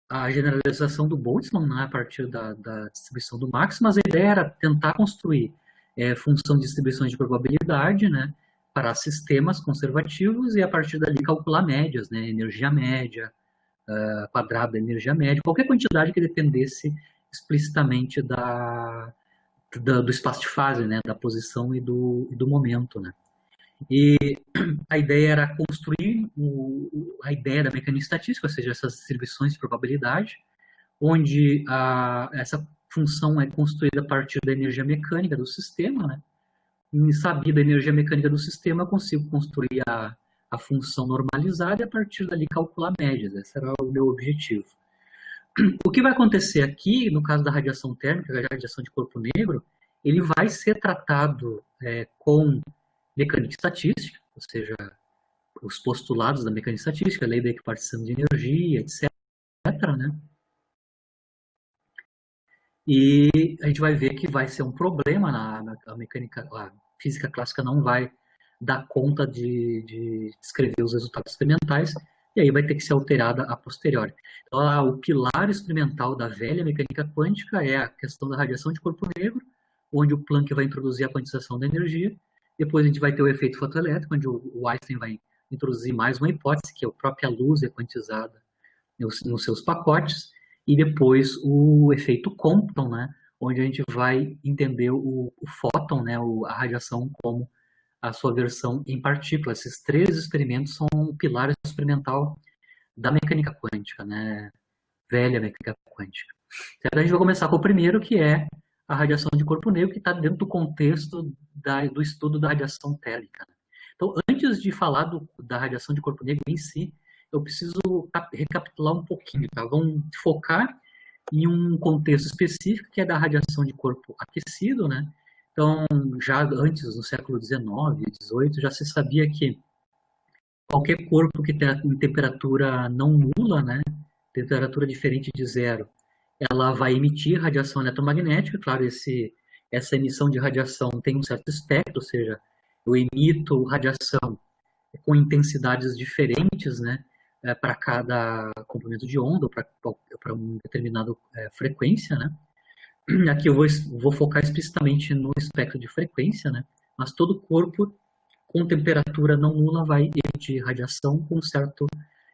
a generalização do Boltzmann, né, a partir da distribuição do Max, mas a ideia era tentar construir função de distribuições de probabilidade, né, para sistemas conservativos e a partir dali calcular médias, né, energia média, quadrado da energia média, qualquer quantidade que dependesse explicitamente do espaço de fase, né, da posição e do momento, né. E a ideia era construir a ideia da mecânica estatística, ou seja, essas distribuições de probabilidade, onde essa função é construída a partir da energia mecânica do sistema, né? E sabida a energia mecânica do sistema, eu consigo construir a função normalizada e a partir dali calcular médias. Esse era o meu objetivo. O que vai acontecer aqui, no caso da radiação térmica, a radiação de corpo negro, ele vai ser tratado com mecânica estatística, ou seja, os postulados da mecânica estatística, a lei da equipartição de energia, etc., né? E a gente vai ver que vai ser um problema na mecânica, a física clássica não vai dar conta de descrever os resultados experimentais, e aí vai ter que ser alterada a posteriori. Então, o pilar experimental da velha mecânica quântica é a questão da radiação de corpo negro, onde o Planck vai introduzir a quantização da energia. Depois a gente vai ter o efeito fotoelétrico, onde o Einstein vai introduzir mais uma hipótese, que é a própria luz é quantizada nos seus pacotes. E depois o efeito Compton, né, onde a gente vai entender o fóton, né, a radiação como a sua versão em partículas. Esses três experimentos são o pilar experimental da mecânica quântica, né, velha mecânica quântica. Então, a gente vai começar com o primeiro, que é a radiação de corpo negro, que está dentro do contexto do estudo da radiação térmica. Então, antes de falar da radiação de corpo negro em si, eu preciso recapitular um pouquinho, tá? Vamos focar em um contexto específico, que é da radiação de corpo aquecido, né? Então, já antes, no século XIX e XVIII, já se sabia que qualquer corpo que tenha temperatura não nula, né? Temperatura diferente de zero, ela vai emitir radiação eletromagnética. Claro, essa emissão de radiação tem um certo espectro, ou seja, eu emito radiação com intensidades diferentes, né, para cada comprimento de onda, ou para uma determinada frequência, né. Aqui eu vou focar explicitamente no espectro de frequência, né, mas todo corpo com temperatura não nula vai emitir radiação com um certo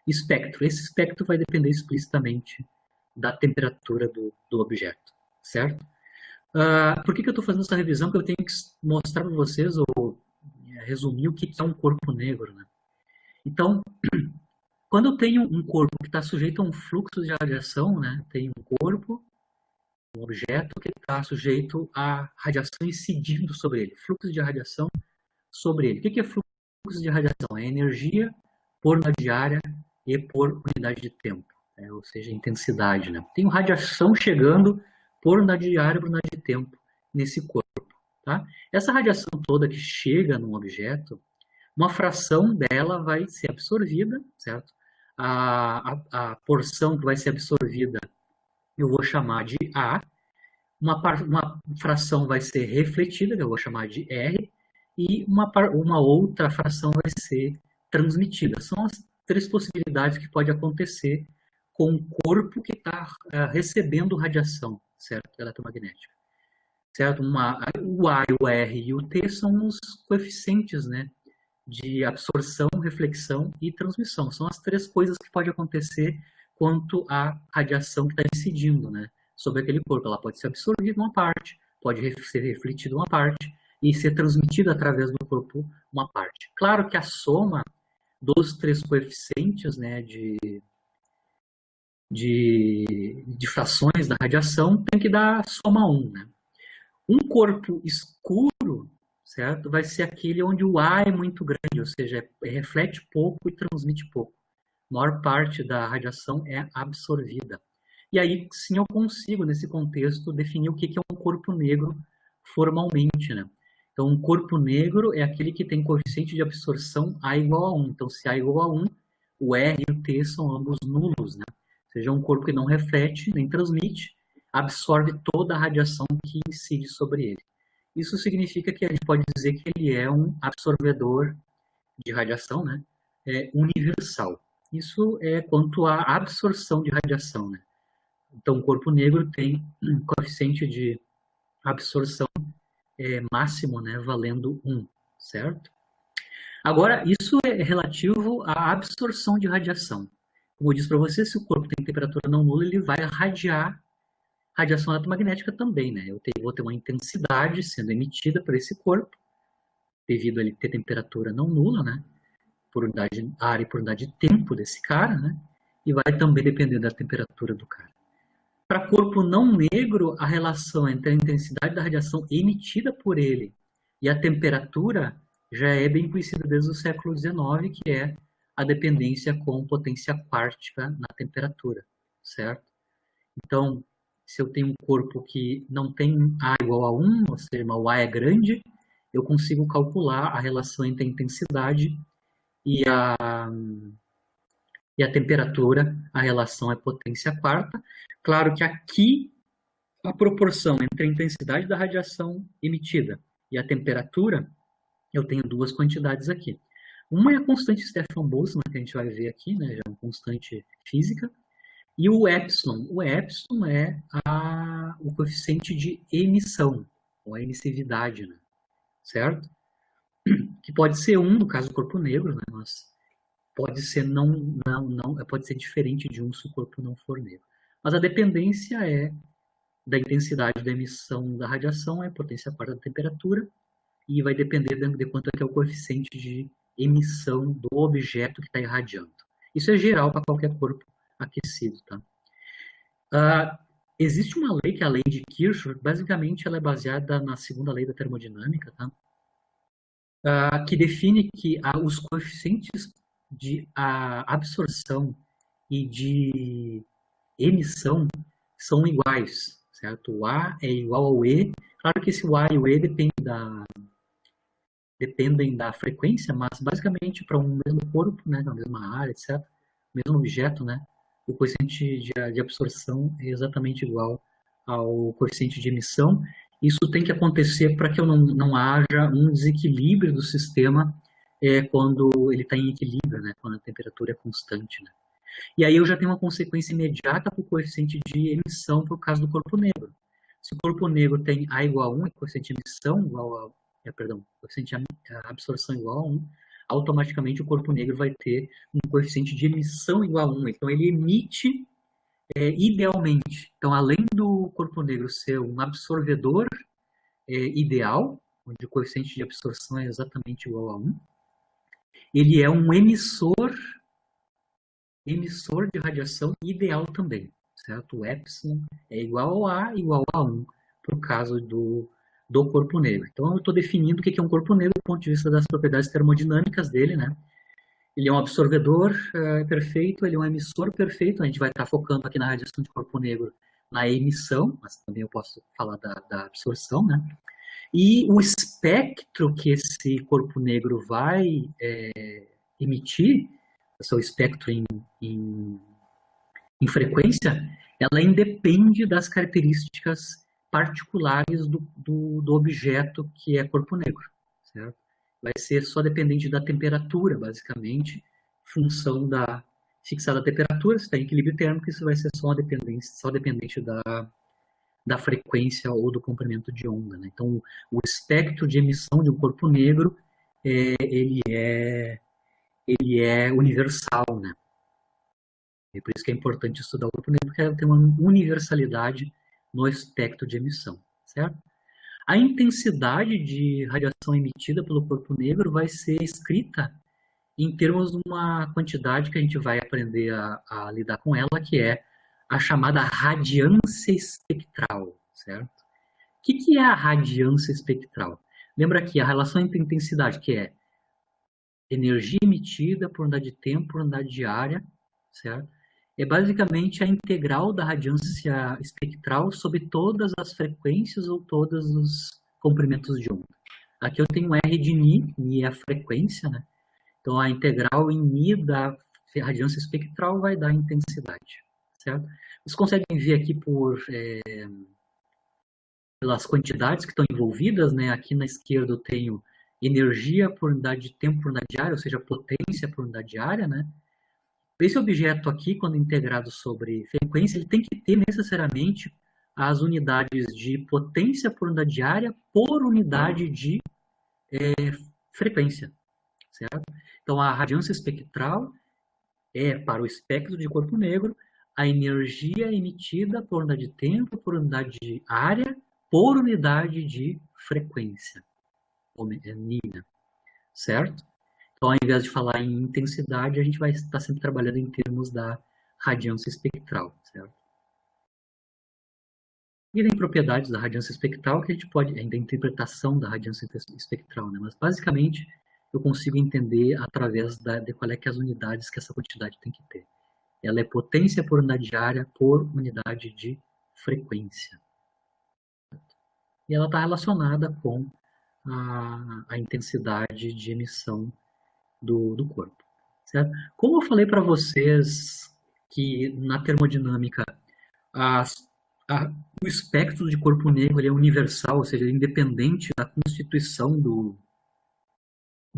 espectro. Esse espectro vai depender explicitamente da temperatura do objeto, certo? Por que eu estou fazendo essa revisão? Porque eu tenho que mostrar para vocês, ou resumir, o que é um corpo negro, né? Então, quando eu tenho um corpo que está sujeito a um fluxo de radiação, né? Tem um corpo, um objeto que está sujeito a radiação incidindo sobre ele, fluxo de radiação sobre ele. O que é fluxo de radiação? É energia por unidade de área e por unidade de tempo. Ou seja, intensidade, né? Tem radiação chegando por unidade de área, por unidade de tempo nesse corpo, tá? Essa radiação toda que chega num objeto, uma fração dela vai ser absorvida, certo? A porção que vai ser absorvida eu vou chamar de A, uma fração vai ser refletida, que eu vou chamar de R, e uma outra fração vai ser transmitida. São as três possibilidades que pode acontecer com um corpo que está recebendo radiação, certo? Eletromagnética. Certo? O A, o R e o T são os coeficientes, né, de absorção, reflexão e transmissão. São as três coisas que podem acontecer quanto à radiação que está incidindo, né, sobre aquele corpo. Ela pode ser absorvida uma parte, pode ser refletida uma parte e ser transmitida através do corpo uma parte. Claro que a soma dos três coeficientes, né, de frações da radiação tem que dar soma 1, né? Um corpo escuro, certo, vai ser aquele onde o A é muito grande, ou seja, reflete pouco e transmite pouco. A maior parte da radiação é absorvida. E aí, sim, eu consigo, nesse contexto, definir o que é um corpo negro formalmente, né? Então, um corpo negro é aquele que tem coeficiente de absorção A igual a 1. Então, se A igual a 1, o R e o T são ambos nulos, né? Ou seja, um corpo que não reflete nem transmite, absorve toda a radiação que incide sobre ele. Isso significa que a gente pode dizer que ele é um absorvedor de radiação, né, universal. Isso é quanto à absorção de radiação, né? Então, o corpo negro tem um coeficiente de absorção máximo, né, valendo 1, certo? Agora, isso é relativo à absorção de radiação. Como eu disse para você, se o corpo tem temperatura não nula, ele vai irradiar radiação eletromagnética também, né? Vou ter uma intensidade sendo emitida por esse corpo, devido a ele ter temperatura não nula, né? Por unidade área e por unidade de tempo desse cara, né? E vai também depender da temperatura do cara. Para corpo não negro, a relação entre a intensidade da radiação emitida por ele e a temperatura já é bem conhecida desde o século XIX, que é a dependência com potência quártica na temperatura, certo? Então, se eu tenho um corpo que não tem A igual a 1, ou seja, o A é grande, eu consigo calcular a relação entre a intensidade e a temperatura, a relação é potência quarta. Claro que aqui a proporção entre a intensidade da radiação emitida e a temperatura, eu tenho duas quantidades aqui. Uma é a constante Stefan-Boltzmann, que a gente vai ver aqui, né, já é uma constante física, e o epsilon. O epsilon é o coeficiente de emissão, ou a emissividade, né, certo? Que pode ser 1 no caso do corpo negro, né, mas pode ser pode ser diferente de 1 se o corpo não for negro. Mas a dependência da intensidade da emissão da radiação, é a potência quarta da temperatura, e vai depender de quanto é o coeficiente de emissão do objeto que está irradiando. Isso é geral para qualquer corpo aquecido, tá? Existe uma lei, que é a lei de Kirchhoff, basicamente ela é baseada na segunda lei da termodinâmica, tá? Que define que os coeficientes de absorção e de emissão são iguais, certo? O A é igual ao E. Claro que esse A e o E dependem da frequência, mas basicamente para um mesmo corpo, né, na mesma área, etc., mesmo objeto, né, o coeficiente de absorção é exatamente igual ao coeficiente de emissão. Isso tem que acontecer para que não haja um desequilíbrio do sistema quando ele está em equilíbrio, né, quando a temperatura é constante, né. E aí eu já tenho uma consequência imediata para o coeficiente de emissão por causa do corpo negro. Se o corpo negro tem A igual a 1 e coeficiente de emissão igual a coeficiente de absorção igual a 1, automaticamente o corpo negro vai ter um coeficiente de emissão igual a 1. Então ele emite idealmente. Então, além do corpo negro ser um absorvedor ideal, onde o coeficiente de absorção é exatamente igual a 1, ele é um emissor de radiação ideal também, certo? O epsilon é igual a igual a 1, por caso do corpo negro. Então, eu estou definindo o que é um corpo negro do ponto de vista das propriedades termodinâmicas dele, né? Ele é um absorvedor perfeito, ele é um emissor perfeito. A gente vai estar focando aqui na radiação de corpo negro na emissão, mas também eu posso falar da absorção, né? E o espectro que esse corpo negro vai emitir, o seu espectro em frequência, ela independe das características particulares do objeto que é corpo negro, certo? Vai ser só dependente da temperatura, basicamente, função da fixada a temperatura. Se está em equilíbrio térmico, isso vai ser só dependente da frequência ou do comprimento de onda, né? Então, o espectro de emissão de um corpo negro, ele é universal, né? E por isso que é importante estudar o corpo negro, porque ela tem uma universalidade no espectro de emissão, certo? A intensidade de radiação emitida pelo corpo negro vai ser escrita em termos de uma quantidade que a gente vai aprender a lidar com ela, que é a chamada radiância espectral, certo? O que é a radiância espectral? Lembra aqui a relação entre intensidade, que é energia emitida por unidade de tempo por unidade de área, certo? É basicamente a integral da radiância espectral sobre todas as frequências ou todos os comprimentos de onda. Aqui eu tenho R de Ni é a frequência, né? Então a integral em Ni da radiância espectral vai dar a intensidade, certo? Vocês conseguem ver aqui pelas quantidades que estão envolvidas, né? Aqui na esquerda eu tenho energia por unidade de tempo por unidade de área, ou seja, potência por unidade de área, né? esse objeto aqui, quando integrado sobre frequência, ele tem que ter necessariamente as unidades de potência por unidade de área por unidade de frequência, certo? Então, a radiância espectral é, para o espectro de corpo negro, a energia emitida por unidade de tempo, por unidade de área, por unidade de frequência, NINA, certo? Então, ao invés de falar em intensidade, a gente vai estar sempre trabalhando em termos da radiância espectral, certo? E tem propriedades da radiância espectral que a gente pode, ainda a interpretação da radiância espectral, né? Mas basicamente eu consigo entender através de qual é que as unidades que essa quantidade tem que ter. Ela é potência por unidade de área por unidade de frequência. E ela está relacionada com a intensidade de emissão do corpo, certo? Como eu falei para vocês que na termodinâmica o espectro de corpo negro ele é universal, ou seja, independente da constituição do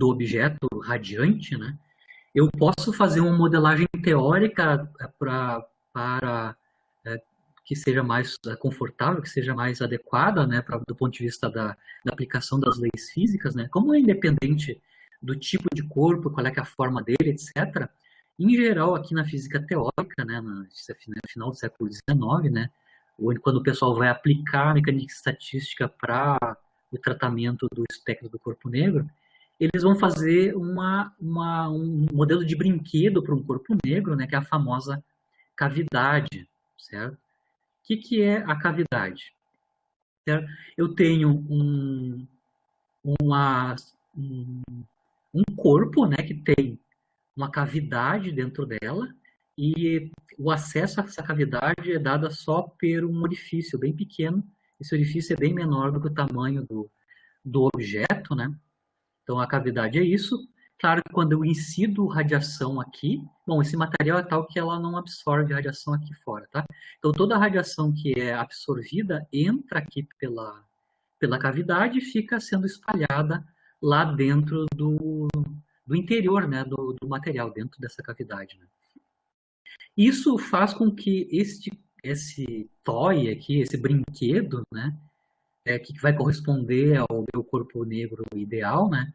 objeto radiante, né? Eu posso fazer uma modelagem teórica para que seja mais confortável, que seja mais adequada, né, do ponto de vista da aplicação das leis físicas, né? Como é independente do tipo de corpo, qual é, que é a forma dele, etc. Em geral, aqui na física teórica, né, no final do século XIX, né, quando o pessoal vai aplicar a mecânica estatística para o tratamento do espectro do corpo negro, eles vão fazer um modelo de brinquedo para um corpo negro, né, que é a famosa cavidade, certo? O que é a cavidade? Certo? Eu tenho um corpo, né, que tem uma cavidade dentro dela e o acesso a essa cavidade é dado só por um orifício bem pequeno. Esse orifício é bem menor do que o tamanho do objeto, né? Então, a cavidade é isso. Claro que quando eu incido radiação aqui, bom, esse material é tal que ela não absorve radiação aqui fora, tá? Então, toda a radiação que é absorvida entra aqui pela cavidade e fica sendo espalhada lá dentro do interior, né, do material, dentro dessa cavidade, né? Isso faz com que esse toy aqui, esse brinquedo, né, que vai corresponder ao meu corpo negro ideal, né,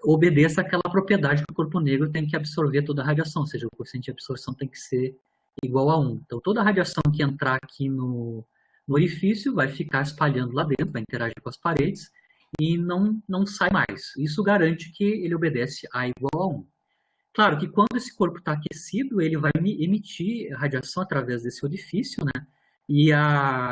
obedeça àquela propriedade que o corpo negro tem que absorver toda a radiação, ou seja, o coeficiente de absorção tem que ser igual a 1. Então, toda a radiação que entrar aqui no orifício vai ficar espalhando lá dentro, vai interagir com as paredes e não sai mais. Isso garante que ele obedece a igual a 1. Claro que quando esse corpo está aquecido, ele vai emitir radiação através desse orifício, né? E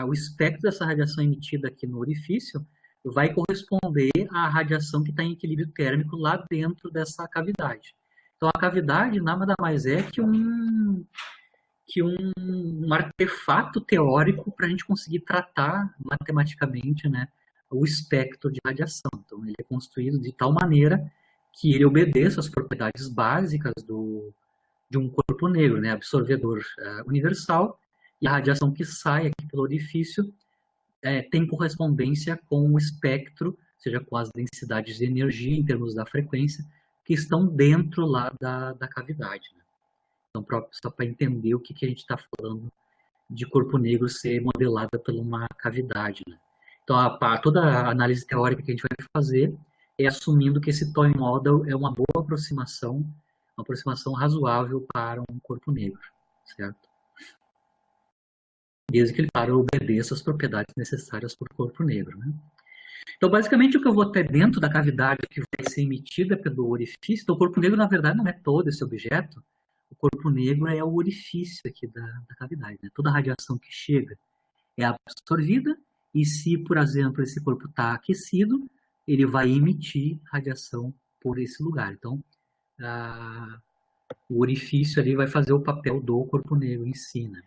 o espectro dessa radiação emitida aqui no orifício vai corresponder à radiação que está em equilíbrio térmico lá dentro dessa cavidade. Então, a cavidade nada mais é que um artefato teórico para a gente conseguir tratar matematicamente, né, o espectro de radiação. Então, ele é construído de tal maneira que ele obedeça às propriedades básicas de um corpo negro, né, absorvedor universal, e a radiação que sai aqui pelo orifício tem correspondência com o espectro, ou seja, com as densidades de energia em termos da frequência, que estão dentro lá da cavidade, né? Então, só para entender o que a gente está falando de corpo negro ser modelada por uma cavidade, né? Então, toda a análise teórica que a gente vai fazer é assumindo que esse toy model é uma boa aproximação, uma aproximação razoável para um corpo negro, certo? Desde que ele obedeça às propriedades necessárias para o corpo negro, né? Então, basicamente, o que eu vou ter dentro da cavidade que vai ser emitida pelo orifício, então, o corpo negro, na verdade, não é todo esse objeto, o corpo negro é o orifício aqui da cavidade, né? Toda a radiação que chega é absorvida, e se, por exemplo, esse corpo está aquecido, ele vai emitir radiação por esse lugar. Então, o orifício ali vai fazer o papel do corpo negro em si, né?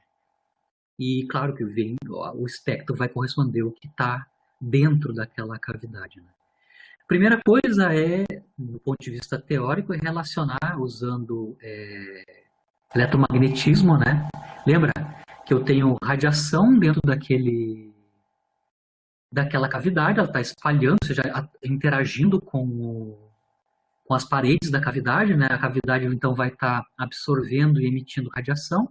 E claro que o espectro vai corresponder ao que está dentro daquela cavidade, né? A primeira coisa do ponto de vista teórico, é relacionar usando eletromagnetismo, né? Lembra que eu tenho radiação dentro daquela cavidade, ela está espalhando, ou seja, interagindo com com as paredes da cavidade, né? A cavidade, então, vai estar absorvendo e emitindo radiação.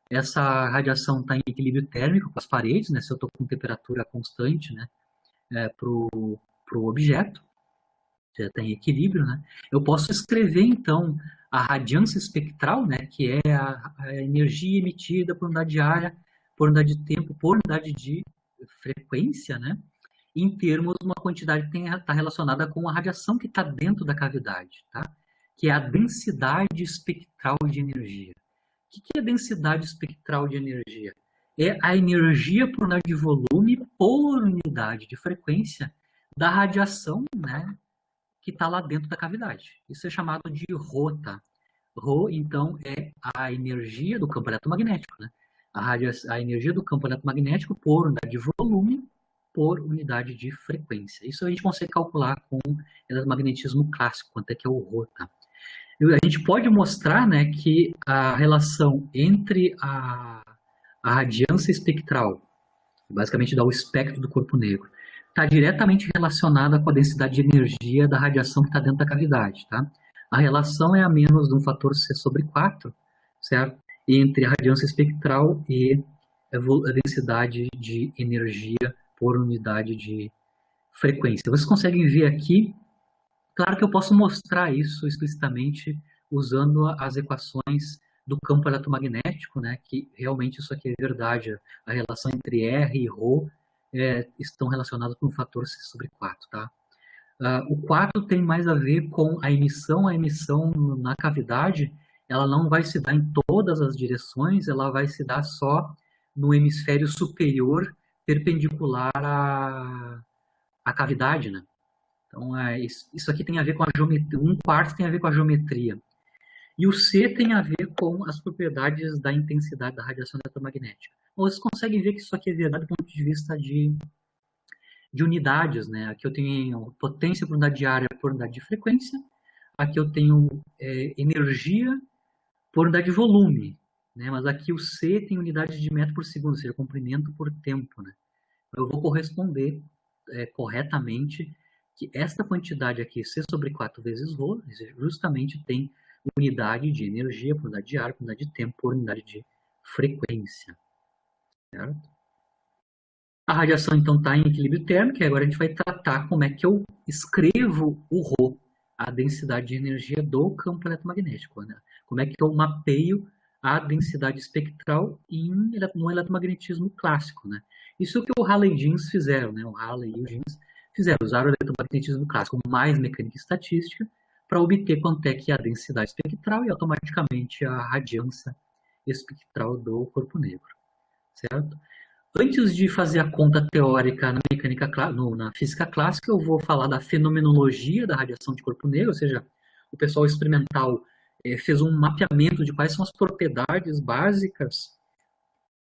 Essa radiação está em equilíbrio térmico com as paredes, né? Se eu estou com temperatura constante, né? Para o objeto, já está em equilíbrio, né? Eu posso escrever, então, a radiância espectral, né? Que é a energia emitida por unidade de área, por unidade de tempo, por unidade de frequência, né? Em termos de uma quantidade que está relacionada com a radiação que está dentro da cavidade, tá? Que é a densidade espectral de energia. O que é densidade espectral de energia? É a energia por unidade de volume por unidade de frequência da radiação, né, que está lá dentro da cavidade. Isso é chamado de Rho, tá? Rho, então, é a energia do campo eletromagnético, né? A energia do campo eletromagnético por unidade de volume por unidade de frequência. Isso a gente consegue calcular com eletromagnetismo clássico, quanto é que é o Rho, tá? A gente pode mostrar, né, que a relação entre a radiância espectral, basicamente dá o espectro do corpo negro, está diretamente relacionada com a densidade de energia da radiação que está dentro da cavidade, tá? A relação é a menos de um fator C sobre 4, certo? Entre a radiância espectral e a densidade de energia por unidade de frequência. Vocês conseguem ver aqui. Claro que eu posso mostrar isso explicitamente usando as equações do campo eletromagnético, né, que realmente isso aqui é verdade. A relação entre R e Rho estão relacionadas com o fator C sobre 4. Tá? O 4 tem mais a ver com a emissão. A emissão na cavidade ela não vai se dar em todas as direções, ela vai se dar só no hemisfério superior perpendicular à cavidade, né? Então, isso aqui tem a ver com a geometria, um quarto tem a ver com a geometria. E o C tem a ver com as propriedades da intensidade da radiação eletromagnética. Então, vocês conseguem ver que isso aqui é verdade do ponto de vista de unidades, né? Aqui eu tenho potência por unidade de área por unidade de frequência. Aqui eu tenho energia por unidade de volume, né? Mas aqui o C tem unidade de metro por segundo, ou seja, comprimento por tempo, né? Eu vou corresponder corretamente que esta quantidade aqui, C sobre 4 vezes Rho, justamente tem unidade de energia por unidade de área, por unidade de tempo, por unidade de frequência. Certo? A radiação, então, está em equilíbrio térmico, e agora a gente vai tratar como é que eu escrevo o Rho, a densidade de energia do campo eletromagnético. Né? Como é que eu mapeio a densidade espectral no eletromagnetismo clássico. Né? Isso é o que o Halley e Jeans fizeram, né? O Halley e o Jeans usaram o eletromagnetismo clássico mais mecânica estatística para obter quanto é que é a densidade espectral e automaticamente a radiância espectral do corpo negro, certo? Antes de fazer a conta teórica na física clássica, eu vou falar da fenomenologia da radiação de corpo negro, ou seja, o pessoal experimental fez um mapeamento de quais são as propriedades básicas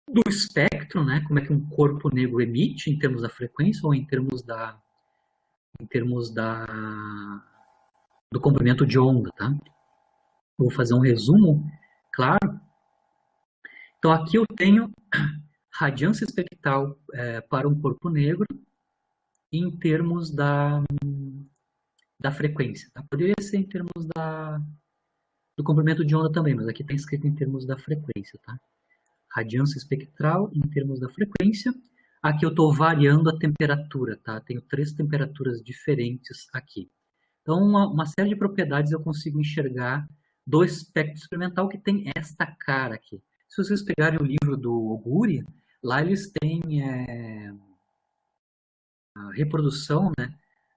do espectro, né? Como é que um corpo negro emite em termos da frequência ou em termos do comprimento de onda, tá? Vou fazer um resumo, claro. Então, aqui eu tenho radiância espectral para um corpo negro em termos da frequência. Tá? Poderia ser em termos do comprimento de onda também, mas aqui está escrito em termos da frequência. Tá? Radiância espectral em termos da frequência. Aqui eu estou variando a temperatura. Tá? Tenho 3 temperaturas diferentes aqui. Então, uma série de propriedades eu consigo enxergar do espectro experimental que tem esta cara aqui. Se vocês pegarem o livro do Oguri, lá eles têm a reprodução, né,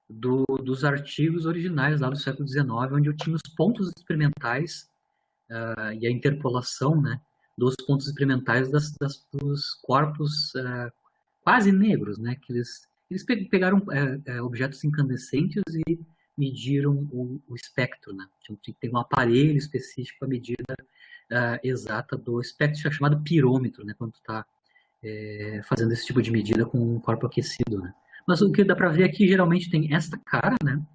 dos artigos originais lá do século XIX, onde eu tinha os pontos experimentais e a interpolação, né, dos pontos experimentais dos corpos quase negros, né, que eles pegaram objetos incandescentes e mediram o espectro, né? Tinha que ter um aparelho específico para medida exata do espectro, chamado pirômetro, né? Quando tu está fazendo esse tipo de medida com um corpo aquecido, né? Mas o que dá para ver aqui, geralmente tem esta cara, né?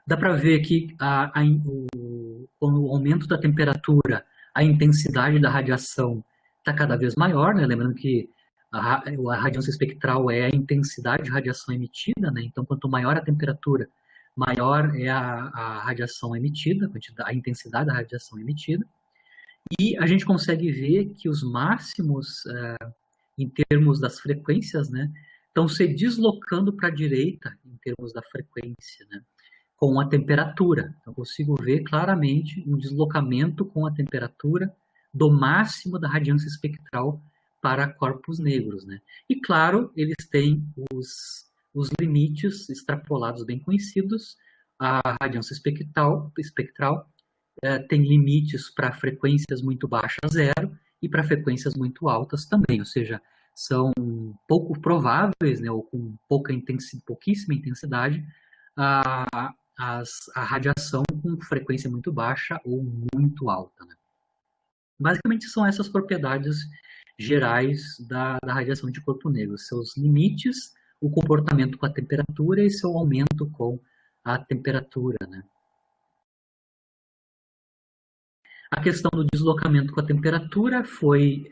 Dá para ver que com o aumento da temperatura, a intensidade da radiação está cada vez maior, né? Lembrando que a radiância espectral é a intensidade de radiação emitida, né? Então, quanto maior a temperatura, maior é a radiação emitida, a intensidade da radiação emitida. E a gente consegue ver que os máximos, em termos das frequências, né, estão se deslocando para a direita, em termos da frequência, né, com a temperatura. Então, eu consigo ver claramente um deslocamento com a temperatura do máximo da radiância espectral para corpos negros, né? E, claro, eles têm os limites extrapolados bem conhecidos. A radiância espectral tem limites para frequências muito baixas, zero, e para frequências muito altas também, ou seja, são pouco prováveis, né, ou com pouquíssima intensidade, a radiação com frequência muito baixa ou muito alta, né? Basicamente são essas propriedades gerais da radiação de corpo negro, seus limites, o comportamento com a temperatura e seu aumento com a temperatura, né? A questão do deslocamento com a temperatura foi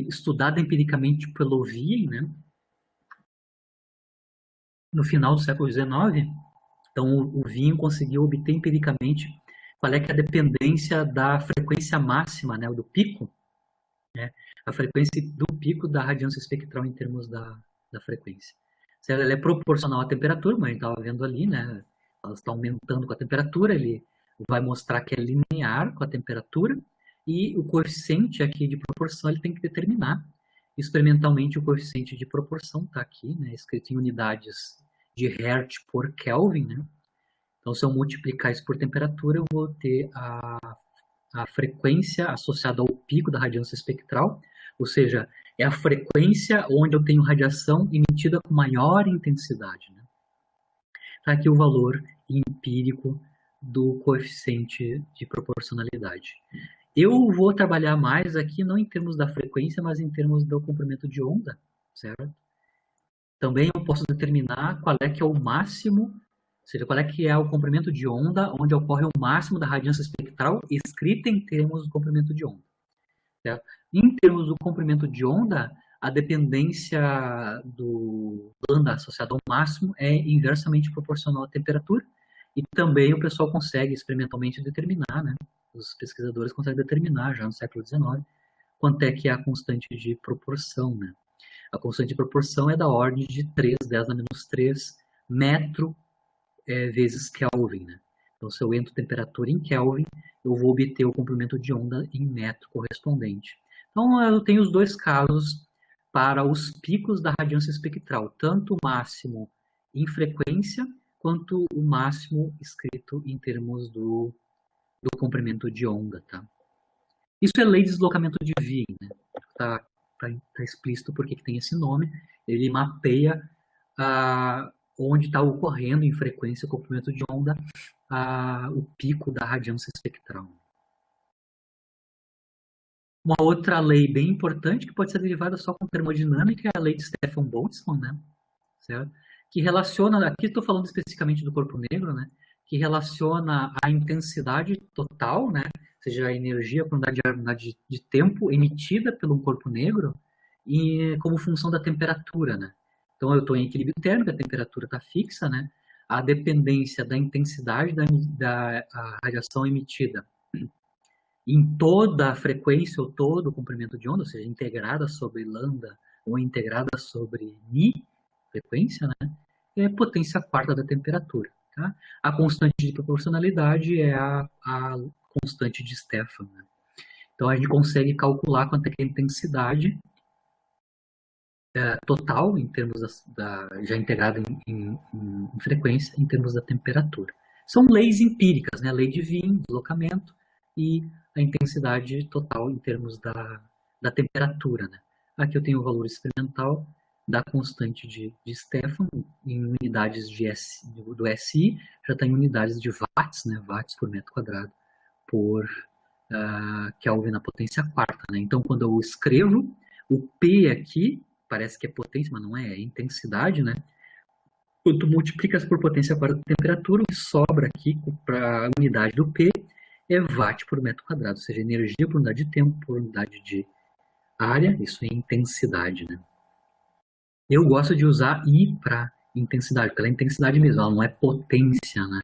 estudada empiricamente pelo Wien, né? No final do século XIX. Então, o Wien conseguiu obter empiricamente qual é que é a dependência da frequência máxima, né, do pico, né, a frequência do pico da radiância espectral em termos da frequência. Ela é proporcional à temperatura, mas a gente estava vendo ali, né, ela está aumentando com a temperatura, ele vai mostrar que é linear com a temperatura, e o coeficiente aqui de proporção ele tem que determinar. Experimentalmente, o coeficiente de proporção está aqui, né, escrito em unidades de Hertz por Kelvin, né? Então, se eu multiplicar isso por temperatura, eu vou ter a frequência associada ao pico da radiância espectral, ou seja, é a frequência onde eu tenho radiação emitida com maior intensidade, né? Está aqui o valor empírico do coeficiente de proporcionalidade. Eu vou trabalhar mais aqui, não em termos da frequência, mas em termos do comprimento de onda, certo? Também eu posso determinar qual é que é o máximo, ou seja, qual é que é o comprimento de onda onde ocorre o máximo da radiância espectral escrita em termos do comprimento de onda, certo? Em termos do comprimento de onda, a dependência do lambda associado ao máximo é inversamente proporcional à temperatura, e também o pessoal consegue experimentalmente determinar, né? Os pesquisadores conseguem determinar já no século XIX quanto é que é a constante de proporção, né? A constante de proporção é da ordem de 3, 10 a menos 3 metro vezes Kelvin, né? Então, se eu entro temperatura em Kelvin, eu vou obter o comprimento de onda em metro correspondente. Então, eu tenho os dois casos para os picos da radiância espectral, tanto o máximo em frequência, quanto o máximo escrito em termos do comprimento de onda, tá? Isso é lei de deslocamento de Wien, né? Tá explícito porque que tem esse nome. Ele mapeia onde está ocorrendo em frequência o comprimento de onda o pico da radiância espectral. Uma outra lei bem importante que pode ser derivada só com termodinâmica é a lei de Stefan-Boltzmann, né? Certo? Que relaciona, aqui estou falando especificamente do corpo negro, né? Que relaciona a intensidade total, né? Ou seja, a energia por unidade de tempo emitida pelo corpo negro e como função da temperatura, né? Então, eu estou em equilíbrio térmico, a temperatura está fixa, né? A dependência da intensidade da radiação emitida em toda a frequência ou todo o comprimento de onda, ou seja, integrada sobre lambda ou integrada sobre mi, frequência, né? É a potência quarta da temperatura. Tá? A constante de proporcionalidade é a constante de Stefan. Né? Então, a gente consegue calcular quanto é que a intensidade total, em termos já integrada em frequência, em termos da temperatura. São leis empíricas, né? A lei de Wien, deslocamento, e a intensidade total em termos da temperatura. Né? Aqui eu tenho o valor experimental da constante de Stefan em unidades do SI, já está em unidades de watts, né? Watts por metro quadrado por Kelvin na potência quarta. Né? Então, quando eu escrevo, o P aqui, parece que é potência, mas não é, é intensidade, né? Quando tu multiplicas por potência quarta da temperatura, o que sobra aqui para a unidade do P é watt por metro quadrado, ou seja, energia por unidade de tempo por unidade de área, isso é intensidade, né? Eu gosto de usar I para intensidade, porque ela é intensidade mesmo, ela não é potência, né?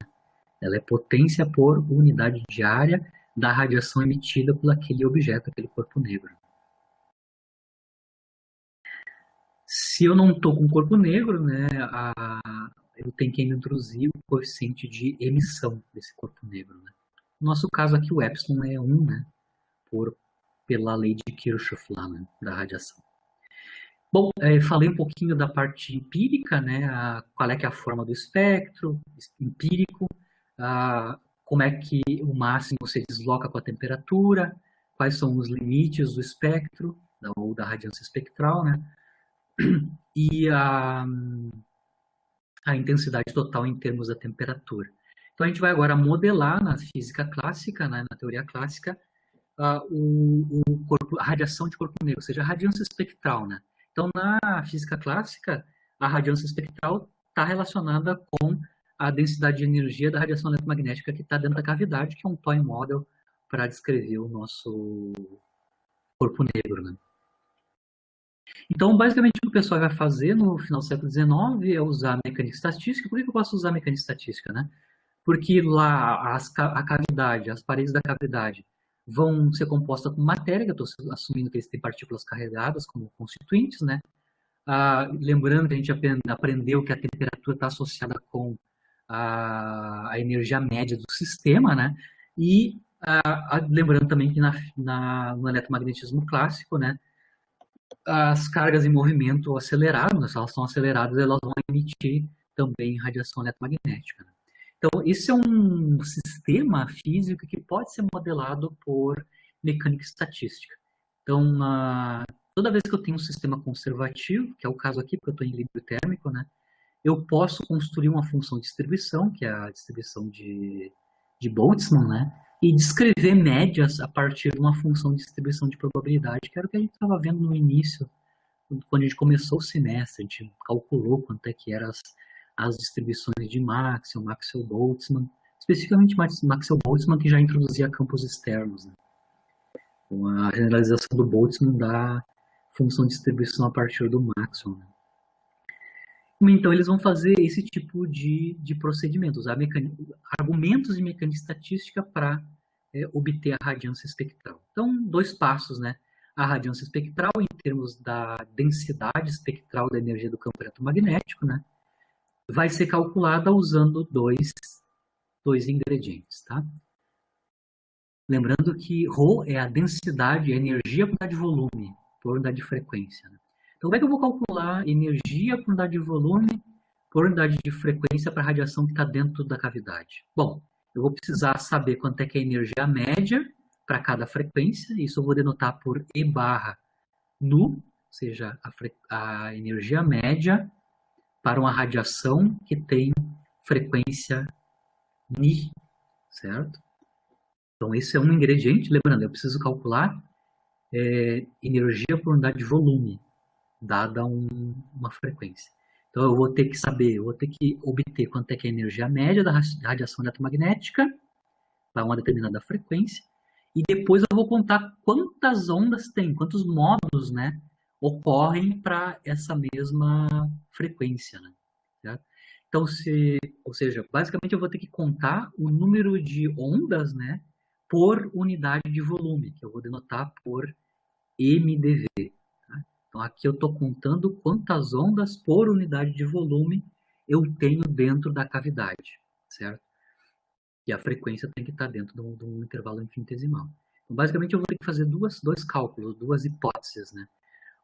Ela é potência por unidade diária da radiação emitida por aquele objeto, aquele corpo negro. Se eu não estou com corpo negro, né, eu tenho que introduzir o coeficiente de emissão desse corpo negro. Né? No nosso caso aqui, o epsilon é 1, né, pela lei de Kirchhoff lá, né, da radiação. Bom, falei um pouquinho da parte empírica, né, qual é que é a forma do espectro empírico, como é que o máximo se desloca com a temperatura, quais são os limites do espectro, ou da radiância espectral, né, e a intensidade total em termos da temperatura. Então, a gente vai agora modelar na física clássica, né, na teoria clássica, a radiação de corpo negro, ou seja, a radiância espectral. Né? Então, na física clássica, a radiância espectral está relacionada com a densidade de energia da radiação eletromagnética que está dentro da cavidade, que é um toy model para descrever o nosso corpo negro. Né? Então, basicamente, o que o pessoal vai fazer no final do século XIX é usar a mecânica estatística. Por que eu posso usar a mecânica estatística? Né? Porque lá a cavidade, as paredes da cavidade vão ser compostas com matéria, que eu estou assumindo que eles têm partículas carregadas como constituintes, né? Lembrando que a gente aprendeu que a temperatura está associada com a energia média do sistema, né? E lembrando também que no eletromagnetismo clássico, né? As cargas em movimento aceleradas, né? Se elas são aceleradas, elas vão emitir também radiação eletromagnética. Né? Então, esse é um sistema físico que pode ser modelado por mecânica estatística. Então, toda vez que eu tenho um sistema conservativo, que é o caso aqui, porque eu estou em equilíbrio térmico, né, eu posso construir uma função de distribuição, que é a distribuição de Boltzmann, né, e descrever médias a partir de uma função de distribuição de probabilidade, que era o que a gente estava vendo no início, quando a gente começou o semestre, a gente calculou quanto é que eram as distribuições de Maxwell, Maxwell-Boltzmann, especificamente Maxwell-Boltzmann, que já introduzia campos externos. Né? Com a generalização do Boltzmann da função de distribuição a partir do Maxwell. Né? Então, eles vão fazer esse tipo de procedimento, usar argumentos de mecânica estatística para obter a radiância espectral. Então, 2 passos, né? A radiância espectral em termos da densidade espectral da energia do campo eletromagnético, né? Vai ser calculada usando dois ingredientes, tá? Lembrando que ρ é a densidade, a energia por unidade de volume, por unidade de frequência. Né? Então, como é que eu vou calcular energia por unidade de volume, por unidade de frequência para a radiação que está dentro da cavidade? Bom, eu vou precisar saber quanto é que é a energia média para cada frequência, isso eu vou denotar por E barra nu, ou seja, a energia média para uma radiação que tem frequência Ni, certo? Então, esse é um ingrediente, lembrando, eu preciso calcular energia por unidade de volume, dada uma frequência. Então, eu vou ter que saber, eu vou ter que obter quanto é que é a energia média da radiação eletromagnética para uma determinada frequência, e depois eu vou contar quantas ondas tem, quantos modos, né, ocorrem para essa mesma frequência, né? Certo? Então, ou seja, basicamente eu vou ter que contar o número de ondas, né, por unidade de volume, que eu vou denotar por MdV. Tá? Então, aqui eu estou contando quantas ondas por unidade de volume eu tenho dentro da cavidade, certo? E a frequência tem que estar dentro de um intervalo infinitesimal. Então, basicamente, eu vou ter que fazer dois cálculos, 2 hipóteses, né?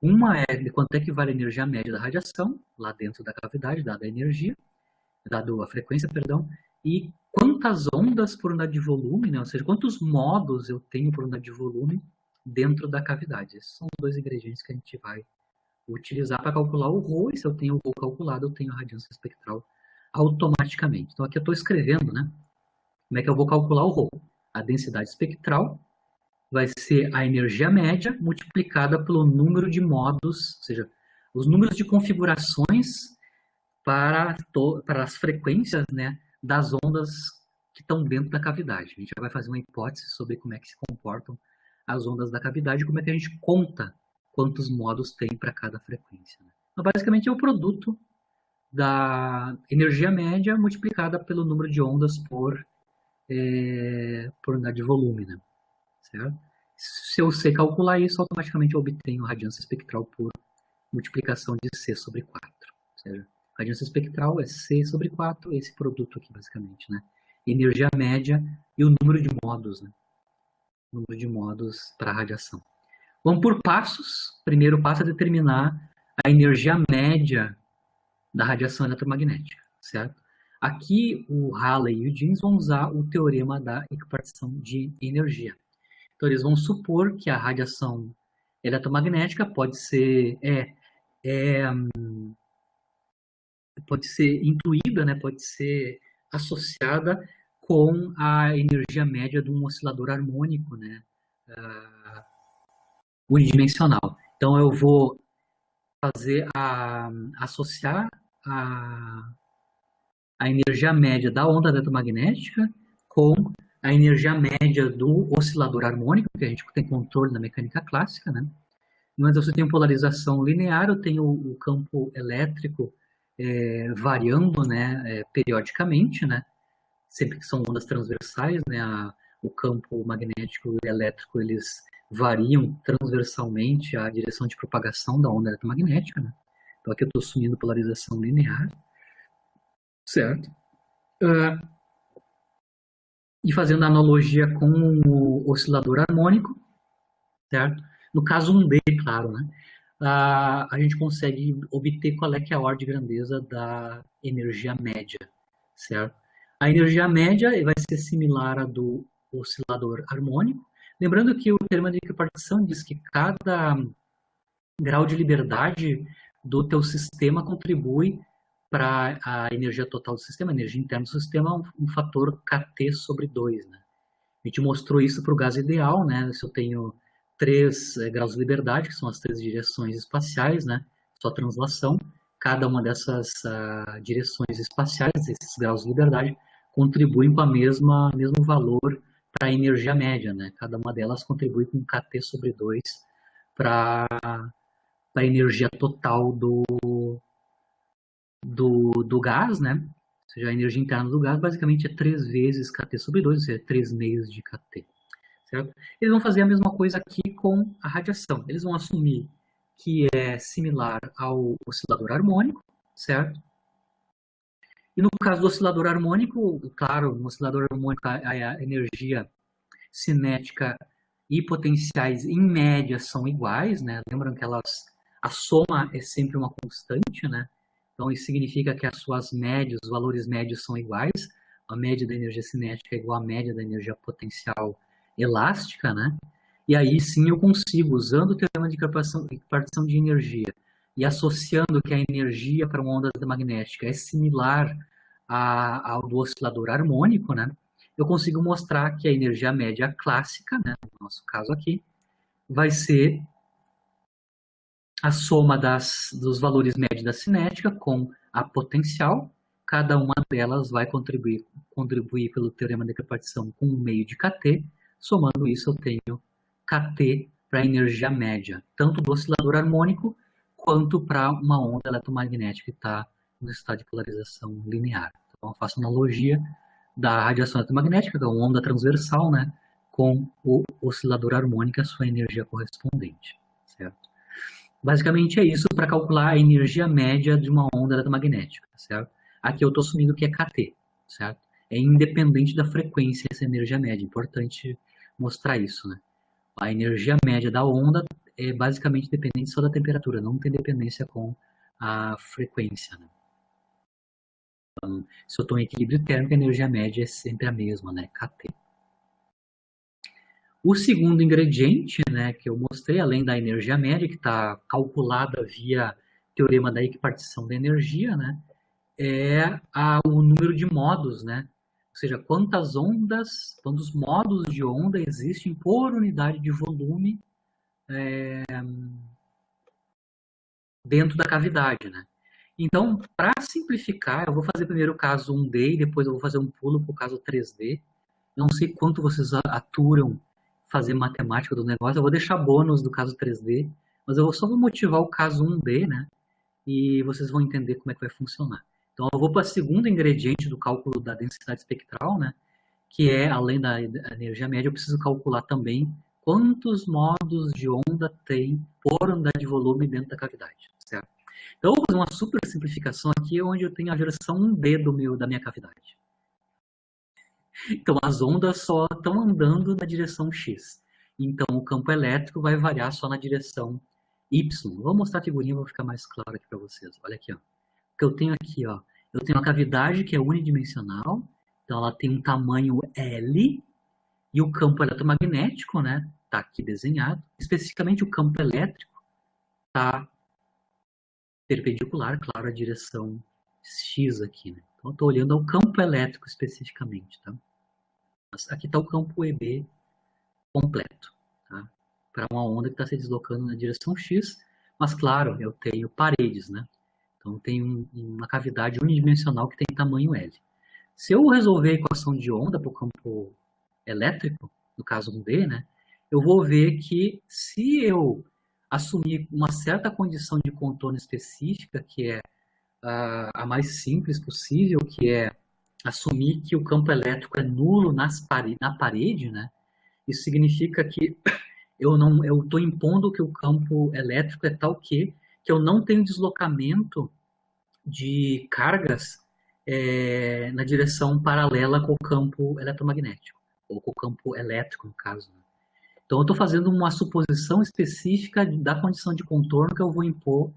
Uma é de quanto é que vale a energia média da radiação, lá dentro da cavidade, dada a energia, dado a frequência, perdão, e quantas ondas por unidade de volume, né? Ou seja, quantos modos eu tenho por unidade de volume dentro da cavidade. Esses são os 2 ingredientes que a gente vai utilizar para calcular o ρ, e se eu tenho o ρ calculado, eu tenho a radiância espectral automaticamente. Então, aqui eu estou escrevendo, né? Como é que eu vou calcular o ρ? A densidade espectral vai ser a energia média multiplicada pelo número de modos, ou seja, os números de configurações para as frequências, né, das ondas que estão dentro da cavidade. A gente já vai fazer uma hipótese sobre como é que se comportam as ondas da cavidade e como é que a gente conta quantos modos tem para cada frequência. Né? Então, basicamente, é o produto da energia média multiplicada pelo número de ondas por unidade de volume, né? Certo? Se eu sei calcular isso, automaticamente eu obtenho radiância espectral por multiplicação de C sobre 4. Ou seja, radiância espectral é C sobre 4, esse produto aqui, basicamente, né? Energia média e o número de modos, né? O número de modos para a radiação. Vamos por passos. Primeiro passo é determinar a energia média da radiação eletromagnética, certo? Aqui o Halley e o Jeans vão usar o teorema da equipartição de energia. Então eles vão supor que a radiação eletromagnética pode ser intuída, né? Pode ser associada com a energia média de um oscilador harmônico, né? Unidimensional. Então eu vou associar a energia média da onda eletromagnética com a energia média do oscilador harmônico, que a gente tem controle na mecânica clássica, né? Mas eu tenho polarização linear, eu tenho o campo elétrico variando, né, periodicamente, né? Sempre que são ondas transversais, né? O campo magnético e elétrico, eles variam transversalmente a direção de propagação da onda eletromagnética, né? Então aqui eu estou assumindo polarização linear, certo? E fazendo analogia com o oscilador harmônico, certo? No caso 1D, claro, né? A gente consegue obter qual é que é a ordem de grandeza da energia média, certo? A energia média vai ser similar à do oscilador harmônico. Lembrando que o termo de equipartição diz que cada grau de liberdade do teu sistema contribui para a energia total do sistema, a energia interna do sistema, um fator kT sobre 2, né? A gente mostrou isso para o gás ideal, né? Se eu tenho 3 graus de liberdade, que são as 3 direções espaciais, né? Só translação, cada uma dessas direções espaciais, esses graus de liberdade, contribuem com a mesmo valor para a energia média, né? Cada uma delas contribui com kT sobre 2 para a energia total do gás, né? Ou seja, a energia interna do gás basicamente é 3 vezes kT sobre 2, ou seja, 3 meios de kT. Certo? Eles vão fazer a mesma coisa aqui com a radiação. Eles vão assumir que é similar ao oscilador harmônico, certo? E no caso do oscilador harmônico, claro, no oscilador harmônico a energia cinética e potenciais em média são iguais, né? Lembram que a soma é sempre uma constante, né? Então isso significa que as suas médias, os valores médios são iguais. A média da energia cinética é igual à média da energia potencial elástica, né? E aí sim eu consigo, usando o teorema de equipartição de energia e associando que a energia para uma onda magnética é similar ao do oscilador harmônico, né? Eu consigo mostrar que a energia média clássica, né, no nosso caso aqui, vai ser a soma dos valores médios da cinética com a potencial. Cada uma delas vai contribuir pelo teorema de equipartição com 1 meio de kT. Somando isso, eu tenho kT para a energia média, tanto do oscilador harmônico quanto para uma onda eletromagnética que está no estado de polarização linear. Então, eu faço analogia da radiação eletromagnética, que é uma onda transversal, né, com o oscilador harmônico, a sua energia correspondente, certo? Basicamente é isso para calcular a energia média de uma onda eletromagnética, certo? Aqui eu estou assumindo que é kT, certo? É independente da frequência essa energia média, importante mostrar isso, né? A energia média da onda é basicamente dependente só da temperatura, não tem dependência com a frequência, né? Então, se eu estou em equilíbrio térmico, a energia média é sempre a mesma, né? kT. O segundo ingrediente, né, que eu mostrei, além da energia média, que está calculada via teorema da equipartição da energia, né, é o número de modos, né? Ou seja, quantos modos de onda existem por unidade de volume dentro da cavidade, né? Então, para simplificar, eu vou fazer primeiro o caso 1D e depois eu vou fazer um pulo para o caso 3D. Não sei quanto vocês aturam fazer matemática do negócio, eu vou deixar bônus do caso 3D, mas eu só vou motivar o caso 1D, né? e vocês vão entender como é que vai funcionar. Então, eu vou para o segundo ingrediente do cálculo da densidade espectral, né? Que é, além da energia média, eu preciso calcular também quantos modos de onda tem por unidade de volume dentro da cavidade, certo? Então, eu vou fazer uma super simplificação aqui, onde eu tenho a versão 1D da minha cavidade. Então, as ondas só estão andando na direção X. Então, o campo elétrico vai variar só na direção Y. Vou mostrar a figurinha, vou ficar mais claro aqui para vocês. Olha aqui, ó. O que eu tenho aqui, ó. Eu tenho uma cavidade que é unidimensional, então ela tem um tamanho L, e o campo eletromagnético, né, está aqui desenhado. Especificamente o campo elétrico está perpendicular, claro, à direção X aqui, né? Então eu estou olhando ao campo elétrico especificamente, tá? Aqui está o campo EB completo, tá? Para uma onda que está se deslocando na direção X, mas claro, eu tenho paredes, né? Então tem uma cavidade unidimensional que tem tamanho L. Se eu resolver a equação de onda para o campo elétrico, no caso 1D, né, eu vou ver que se eu assumir uma certa condição de contorno específica, que é a mais simples possível, que é assumir que o campo elétrico é nulo na parede, né, isso significa que eu estou impondo que o campo elétrico é tal que eu não tenho deslocamento de cargas na direção paralela com o campo eletromagnético, ou com o campo elétrico, no caso. Né? Então, eu estou fazendo uma suposição específica da condição de contorno que eu vou impor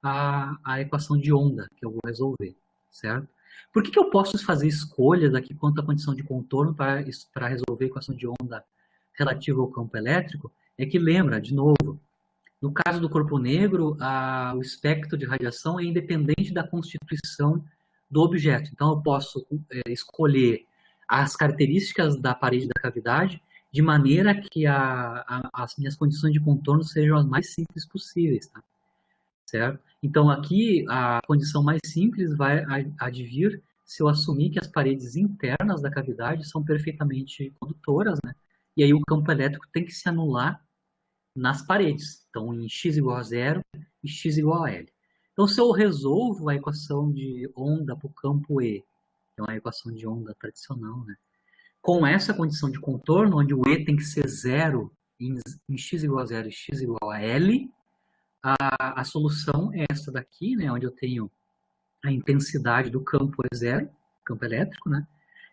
à equação de onda que eu vou resolver, certo? Por que eu posso fazer escolhas aqui quanto à condição de contorno para resolver a equação de onda relativa ao campo elétrico? É que lembra, de novo, no caso do corpo negro, o espectro de radiação é independente da constituição do objeto. Então, eu posso escolher as características da parede da cavidade de maneira que as minhas condições de contorno sejam as mais simples possíveis, tá? Certo? Então, aqui, a condição mais simples vai advir se eu assumir que as paredes internas da cavidade são perfeitamente condutoras, né? E aí o campo elétrico tem que se anular nas paredes. Então, em x igual a zero e x igual a L. Então, se eu resolvo a equação de onda para o campo E, que é uma equação de onda tradicional, né? Com essa condição de contorno, onde o E tem que ser zero em x igual a zero e x igual a L, a solução é essa daqui, né? Onde eu tenho a intensidade do campo é zero, campo elétrico, né?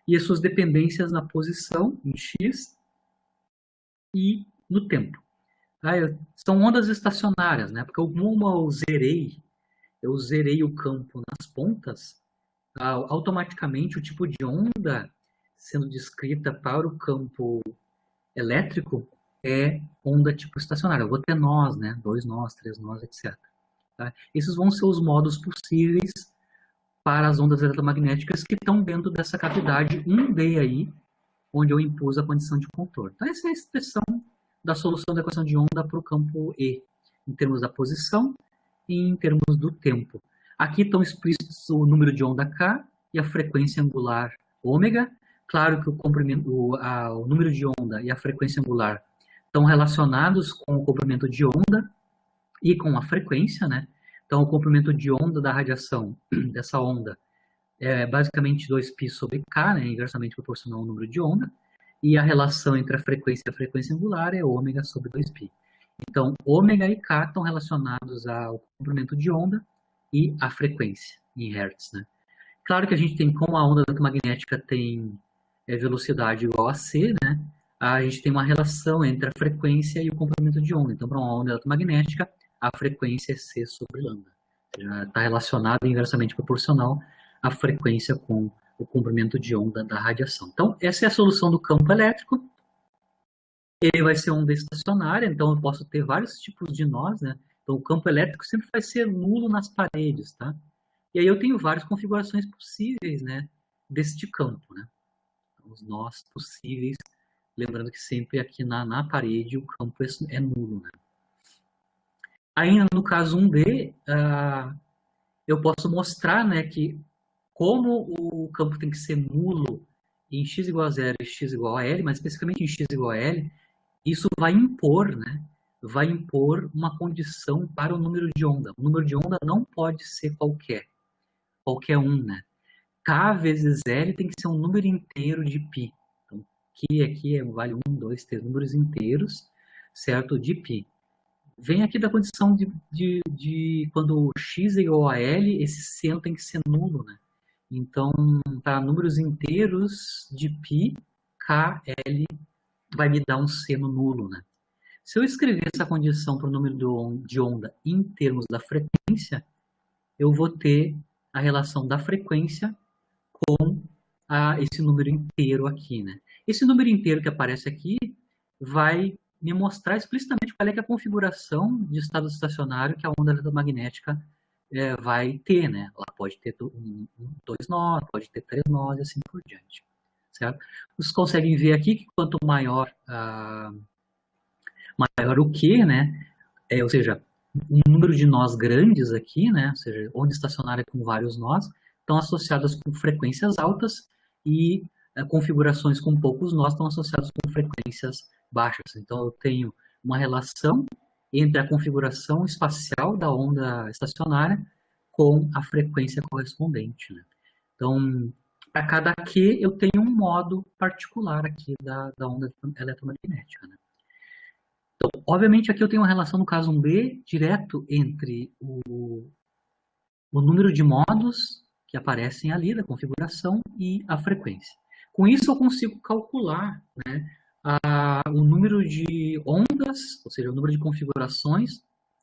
E as suas dependências na posição, em x, e no tempo. São ondas estacionárias, né? Porque como eu zerei o campo nas pontas, automaticamente o tipo de onda sendo descrita para o campo elétrico é onda tipo estacionária. Eu vou ter nós, né? 2 nós, 3 nós, etc. Tá? Esses vão ser os modos possíveis para as ondas eletromagnéticas que estão dentro dessa cavidade 1D aí, onde eu impus a condição de contorno. Então, essa é a expressão da solução da equação de onda para o campo E, em termos da posição e em termos do tempo. Aqui estão explícitos o número de onda K e a frequência angular ômega. Claro que o número de onda e a frequência angular estão relacionados com o comprimento de onda e com a frequência, né? Então, o comprimento de onda da radiação dessa onda é basicamente 2π sobre K, né? Inversamente proporcional ao número de onda. E a relação entre a frequência e a frequência angular é ômega sobre 2π. Então, ômega e K estão relacionados ao comprimento de onda e à frequência, em Hertz, né? Claro que a gente tem, como a onda eletromagnética tem velocidade igual a c, né? A gente tem uma relação entre a frequência e o comprimento de onda. Então, para uma onda eletromagnética, a frequência é c sobre lambda. Está relacionado inversamente proporcional à frequência com o comprimento de onda da radiação. Então, essa é a solução do campo elétrico. Ele vai ser onda estacionária, então eu posso ter vários tipos de nós, né? Então, o campo elétrico sempre vai ser nulo nas paredes, tá? E aí eu tenho várias configurações possíveis, né, deste campo, né? Então, os nós possíveis, lembrando que sempre aqui na parede o campo é nulo, né? Ainda no caso 1D, eu posso mostrar, né, que como o campo tem que ser nulo em x igual a zero e x igual a L, mas especificamente em x igual a L, isso vai impor, né, vai impor uma condição para o número de onda. O número de onda não pode ser qualquer um, né? K vezes L tem que ser um número inteiro de π. Então, Q aqui vale 1, 2, 3 números inteiros, certo? De π. Vem aqui da condição de quando x é igual a L, esse seno tem que ser nulo, né? Então, para números inteiros de π, KL vai me dar um seno nulo, né? Se eu escrever essa condição para o número de onda em termos da frequência, eu vou ter a relação da frequência com esse número inteiro aqui, né? Esse número inteiro que aparece aqui vai me mostrar explicitamente qual é, que é a configuração de estado estacionário que a onda eletromagnética vai ter, né? Ela pode ter 2 nós, pode ter 3 nós e assim por diante, certo? Vocês conseguem ver aqui que quanto maior o Q, né? Ou seja, um número de nós grandes aqui, né? Ou seja, onda estacionária com vários nós, estão associadas com frequências altas e configurações com poucos nós estão associadas com frequências baixas. Então, eu tenho uma relação entre a configuração espacial da onda estacionária com a frequência correspondente, né? Então, para cada Q, eu tenho um modo particular aqui da onda eletromagnética, né? Então, obviamente, aqui eu tenho uma relação, no caso 1B, direto entre o número de modos que aparecem ali da configuração e a frequência. Com isso, eu consigo calcular, né, o número de ondas, ou seja, o número de configurações,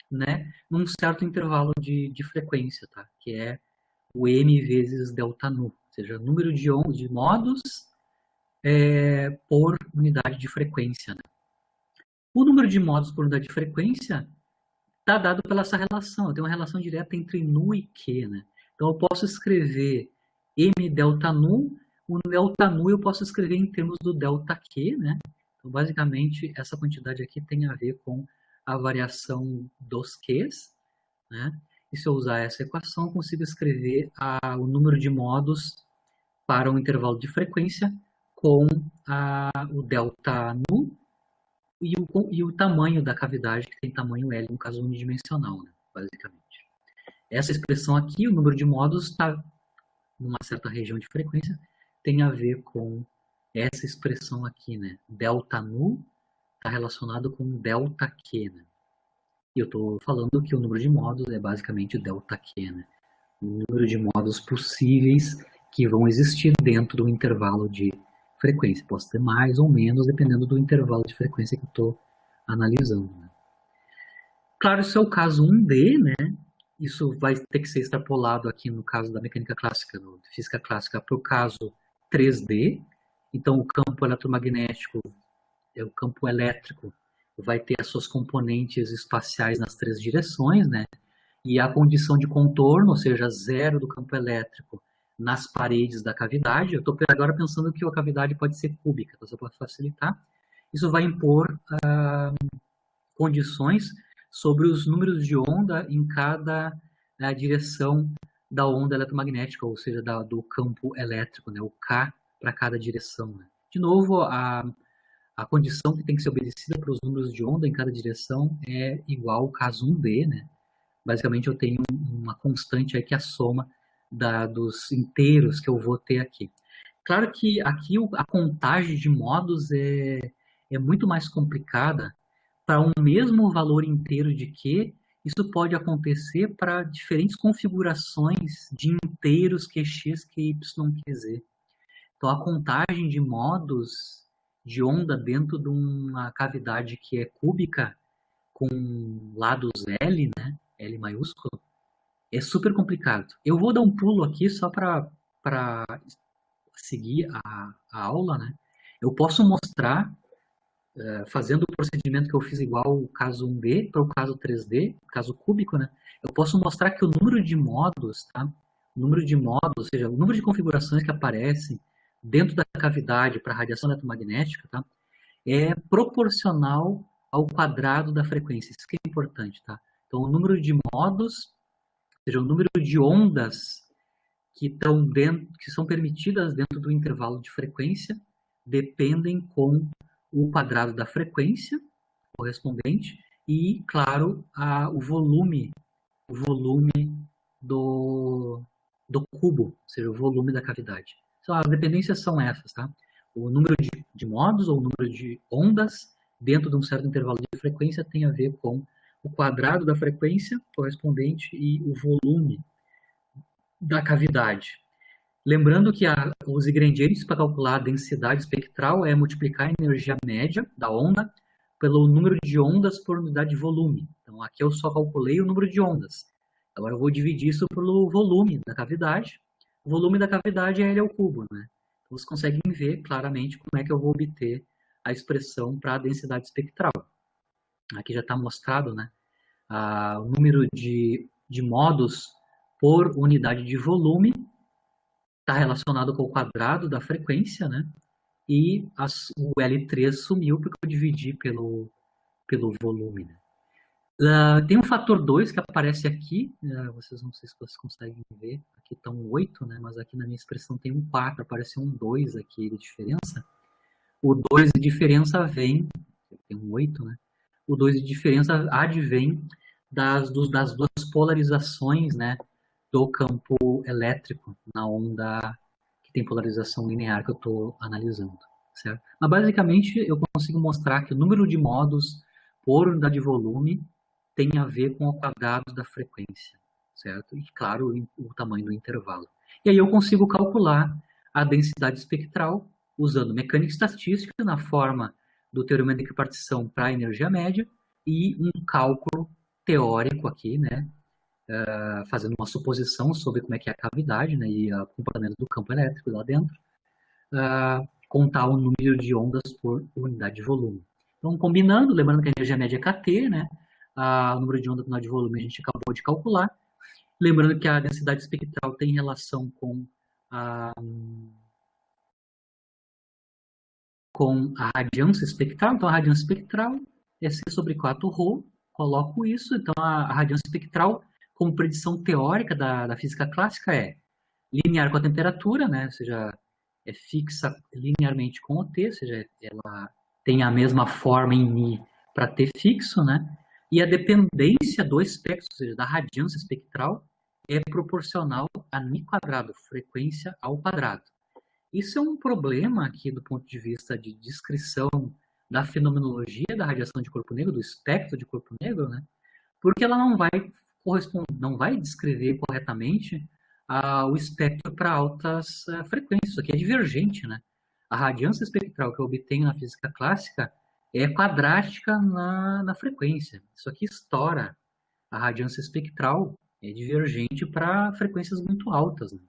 né, num certo intervalo de frequência, tá? Que é o m vezes delta nu, ou seja, o número de modos por unidade de frequência, né? O número de modos por unidade de frequência está dado pela essa relação. Eu tenho uma relação direta entre nu e Q, né? Então, eu posso escrever m delta nu. O delta nu eu posso escrever em termos do delta Q, né? Então, basicamente, essa quantidade aqui tem a ver com a variação dos Qs, né? E se eu usar essa equação, eu consigo escrever o número de modos para um intervalo de frequência com o delta nu e o tamanho da cavidade, que tem tamanho L, no caso unidimensional, né, basicamente. Essa expressão aqui, o número de modos, está numa certa região de frequência, tem a ver com essa expressão aqui, né? Delta nu está relacionado com delta Q, né? E eu estou falando que o número de modos é basicamente delta Q, né? O número de modos possíveis que vão existir dentro do intervalo de frequência. Posso ter mais ou menos, dependendo do intervalo de frequência que eu estou analisando, né? Claro, isso é o caso 1D, né? Isso vai ter que ser extrapolado aqui no caso da mecânica clássica, da física clássica, para o caso 3D. Então, o campo eletromagnético, o campo elétrico, vai ter as suas componentes espaciais nas 3 direções, né? E a condição de contorno, ou seja, zero do campo elétrico nas paredes da cavidade. Eu estou agora pensando que a cavidade pode ser cúbica, então, só para facilitar. Isso vai impor condições sobre os números de onda em cada direção da onda eletromagnética, ou seja, do campo elétrico, né? O K para cada direção, né? De novo, a condição que tem que ser obedecida para os números de onda em cada direção é igual ao caso 1D, né? Basicamente, eu tenho uma constante aí que é a soma dos inteiros que eu vou ter aqui. Claro que aqui a contagem de modos é muito mais complicada. Para um mesmo valor inteiro de Q, isso pode acontecer para diferentes configurações de inteiros QX, QY, QZ. Então, a contagem de modos de onda dentro de uma cavidade que é cúbica, com lados L, né? L maiúsculo, é super complicado. Eu vou dar um pulo aqui só para seguir a aula, né? Eu posso mostrar, fazendo o procedimento que eu fiz igual o caso 1D para o caso 3D, caso cúbico, né? Eu posso mostrar que o número de modos, tá? O número de modos, ou seja, o número de configurações que aparecem dentro da cavidade para radiação eletromagnética, tá? É proporcional ao quadrado da frequência. Isso que é importante, tá? Então, o número de modos, ou seja, o número de ondas que são permitidas dentro do intervalo de frequência, dependem com o quadrado da frequência correspondente e, claro, o volume do, do cubo, ou seja, o volume da cavidade. Então, as dependências são essas, tá? O número de modos ou o número de ondas dentro de um certo intervalo de frequência tem a ver com o quadrado da frequência correspondente e o volume da cavidade. Lembrando que os ingredientes para calcular a densidade espectral é multiplicar a energia média da onda pelo número de ondas por unidade de volume. Então, aqui eu só calculei o número de ondas. Agora eu vou dividir isso pelo volume da cavidade. O volume da cavidade é L ao cubo, né? Então, vocês conseguem ver claramente como é que eu vou obter a expressão para a densidade espectral. Aqui já está mostrado, né? O número de modos por unidade de volume está relacionado com o quadrado da frequência, né? E o L3 sumiu porque eu dividi pelo volume. Né? Tem um fator 2 que aparece aqui, vocês não sei se vocês conseguem ver, aqui está um 8, né? Mas aqui na minha expressão tem um 4, aparece um 2 aqui de diferença. O 2 de diferença vem, tem um 8, né? O 2 de diferença advém das duas polarizações, né? Do campo elétrico na onda que tem polarização linear que eu estou analisando, certo? Mas basicamente eu consigo mostrar que o número de modos por unidade de volume tem a ver com o quadrado da frequência, certo? E claro, o tamanho do intervalo. E aí eu consigo calcular a densidade espectral usando mecânica estatística na forma do teorema de equipartição para a energia média e um cálculo teórico aqui, né? Fazendo uma suposição sobre como é que é a cavidade, né, e o comportamento do campo elétrico lá dentro, contar o número de ondas por unidade de volume. Então, combinando, lembrando que a energia média é kT, né, o número de ondas por unidade de volume a gente acabou de calcular, lembrando que a densidade espectral tem relação com a radiância espectral, então a radiância espectral é C sobre 4ρ, coloco isso, então a radiância espectral como predição teórica da física clássica é linear com a temperatura, né? Ou seja, é fixa linearmente com o T, ou seja, ela tem a mesma forma em μ para T fixo, né? E a dependência do espectro, ou seja, da radiância espectral, é proporcional a μ², frequência ao quadrado. Isso é um problema aqui do ponto de vista de descrição da fenomenologia da radiação de corpo negro, do espectro de corpo negro, né? Porque ela não vai descrever corretamente o espectro para altas frequências. Isso aqui é divergente, né? A radiância espectral que eu obtenho na física clássica é quadrática na frequência. Isso aqui estoura. A radiância espectral é divergente para frequências muito altas, né?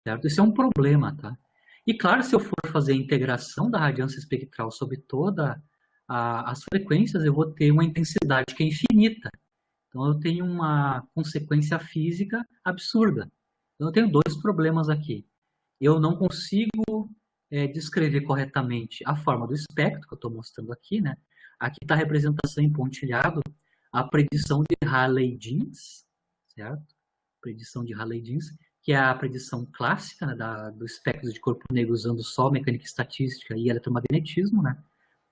Certo? Isso é um problema, tá? E claro, se eu for fazer a integração da radiância espectral sobre todas as frequências, eu vou ter uma intensidade que é infinita. Então, eu tenho uma consequência física absurda. Então, eu tenho dois problemas aqui. Eu não consigo descrever corretamente a forma do espectro, que eu estou mostrando aqui, né? Aqui está a representação em pontilhado, a predição de Rayleigh-Jeans, certo? Predição de Rayleigh-Jeans, que é a predição clássica, né, do espectro de corpo negro usando só mecânica estatística e eletromagnetismo, né?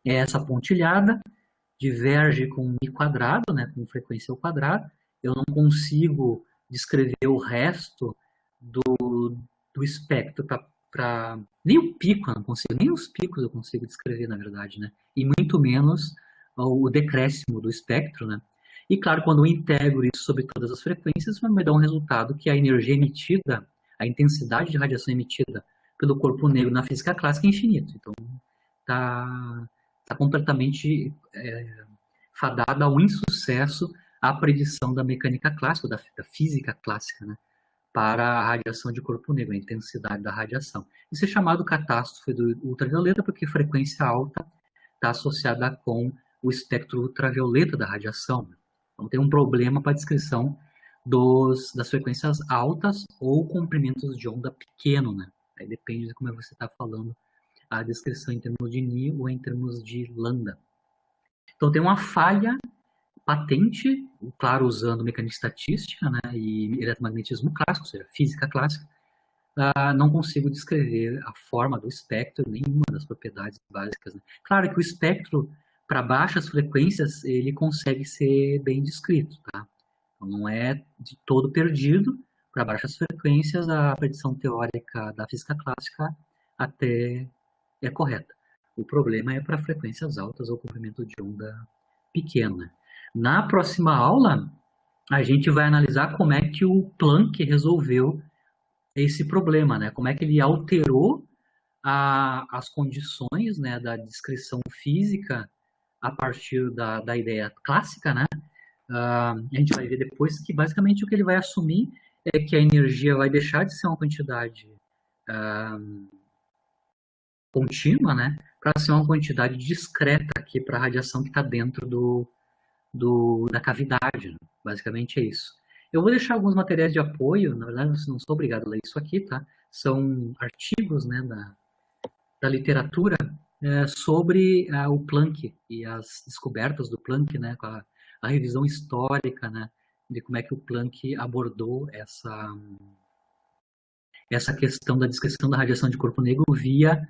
É essa pontilhada, diverge com μ², né, com frequência ao quadrado. Eu não consigo descrever o resto do espectro para nem o pico eu não consigo, nem os picos eu consigo descrever, na verdade, né? E muito menos o decréscimo do espectro, né? E claro, quando eu integro isso sobre todas as frequências, vai me dar um resultado que a energia emitida, a intensidade de radiação emitida pelo corpo negro na física clássica é infinito. Então, está completamente fadada ao insucesso a predição da mecânica clássica, da física clássica, né, para a radiação de corpo negro, a intensidade da radiação. Isso é chamado catástrofe do ultravioleta, porque frequência alta está associada com o espectro ultravioleta da radiação. Então tem um problema para a descrição das frequências altas ou comprimentos de onda pequeno, né? Aí depende de como você está falando a descrição em termos de Ni ou em termos de lambda. Então tem uma falha patente, claro, usando mecânica estatística, né, e eletromagnetismo clássico, ou seja, física clássica, não consigo descrever a forma do espectro, nenhuma das propriedades básicas. Né? Claro que o espectro, para baixas frequências, ele consegue ser bem descrito, tá? Então, não é de todo perdido. Para baixas frequências, a predição teórica da física clássica até é correta. O problema é para frequências altas ou comprimento de onda pequeno. Na próxima aula, a gente vai analisar como é que o Planck resolveu esse problema, né? Como é que ele alterou as condições, né, da descrição física a partir da ideia clássica, né? A gente vai ver depois que basicamente o que ele vai assumir é que a energia vai deixar de ser uma quantidade contínua, né, para ser uma quantidade discreta aqui para a radiação que está dentro da cavidade. Né? Basicamente é isso. Eu vou deixar alguns materiais de apoio, na verdade não sou obrigado a ler isso aqui, tá? São artigos, né, da literatura sobre o Planck e as descobertas do Planck, né, com a revisão histórica, né, de como é que o Planck abordou essa questão da descrição da radiação de corpo negro via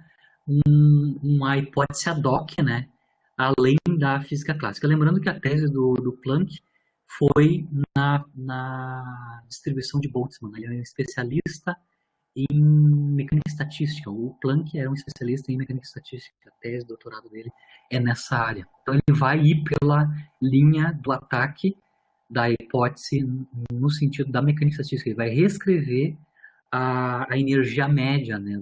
uma hipótese ad hoc, né, além da física clássica. Lembrando que a tese do Planck foi na distribuição de Boltzmann. Ele é um especialista em mecânica estatística. O Planck era um especialista em mecânica estatística. A tese de doutorado dele é nessa área. Então ele vai ir pela linha do ataque da hipótese no sentido da mecânica estatística. Ele vai reescrever a energia média, né,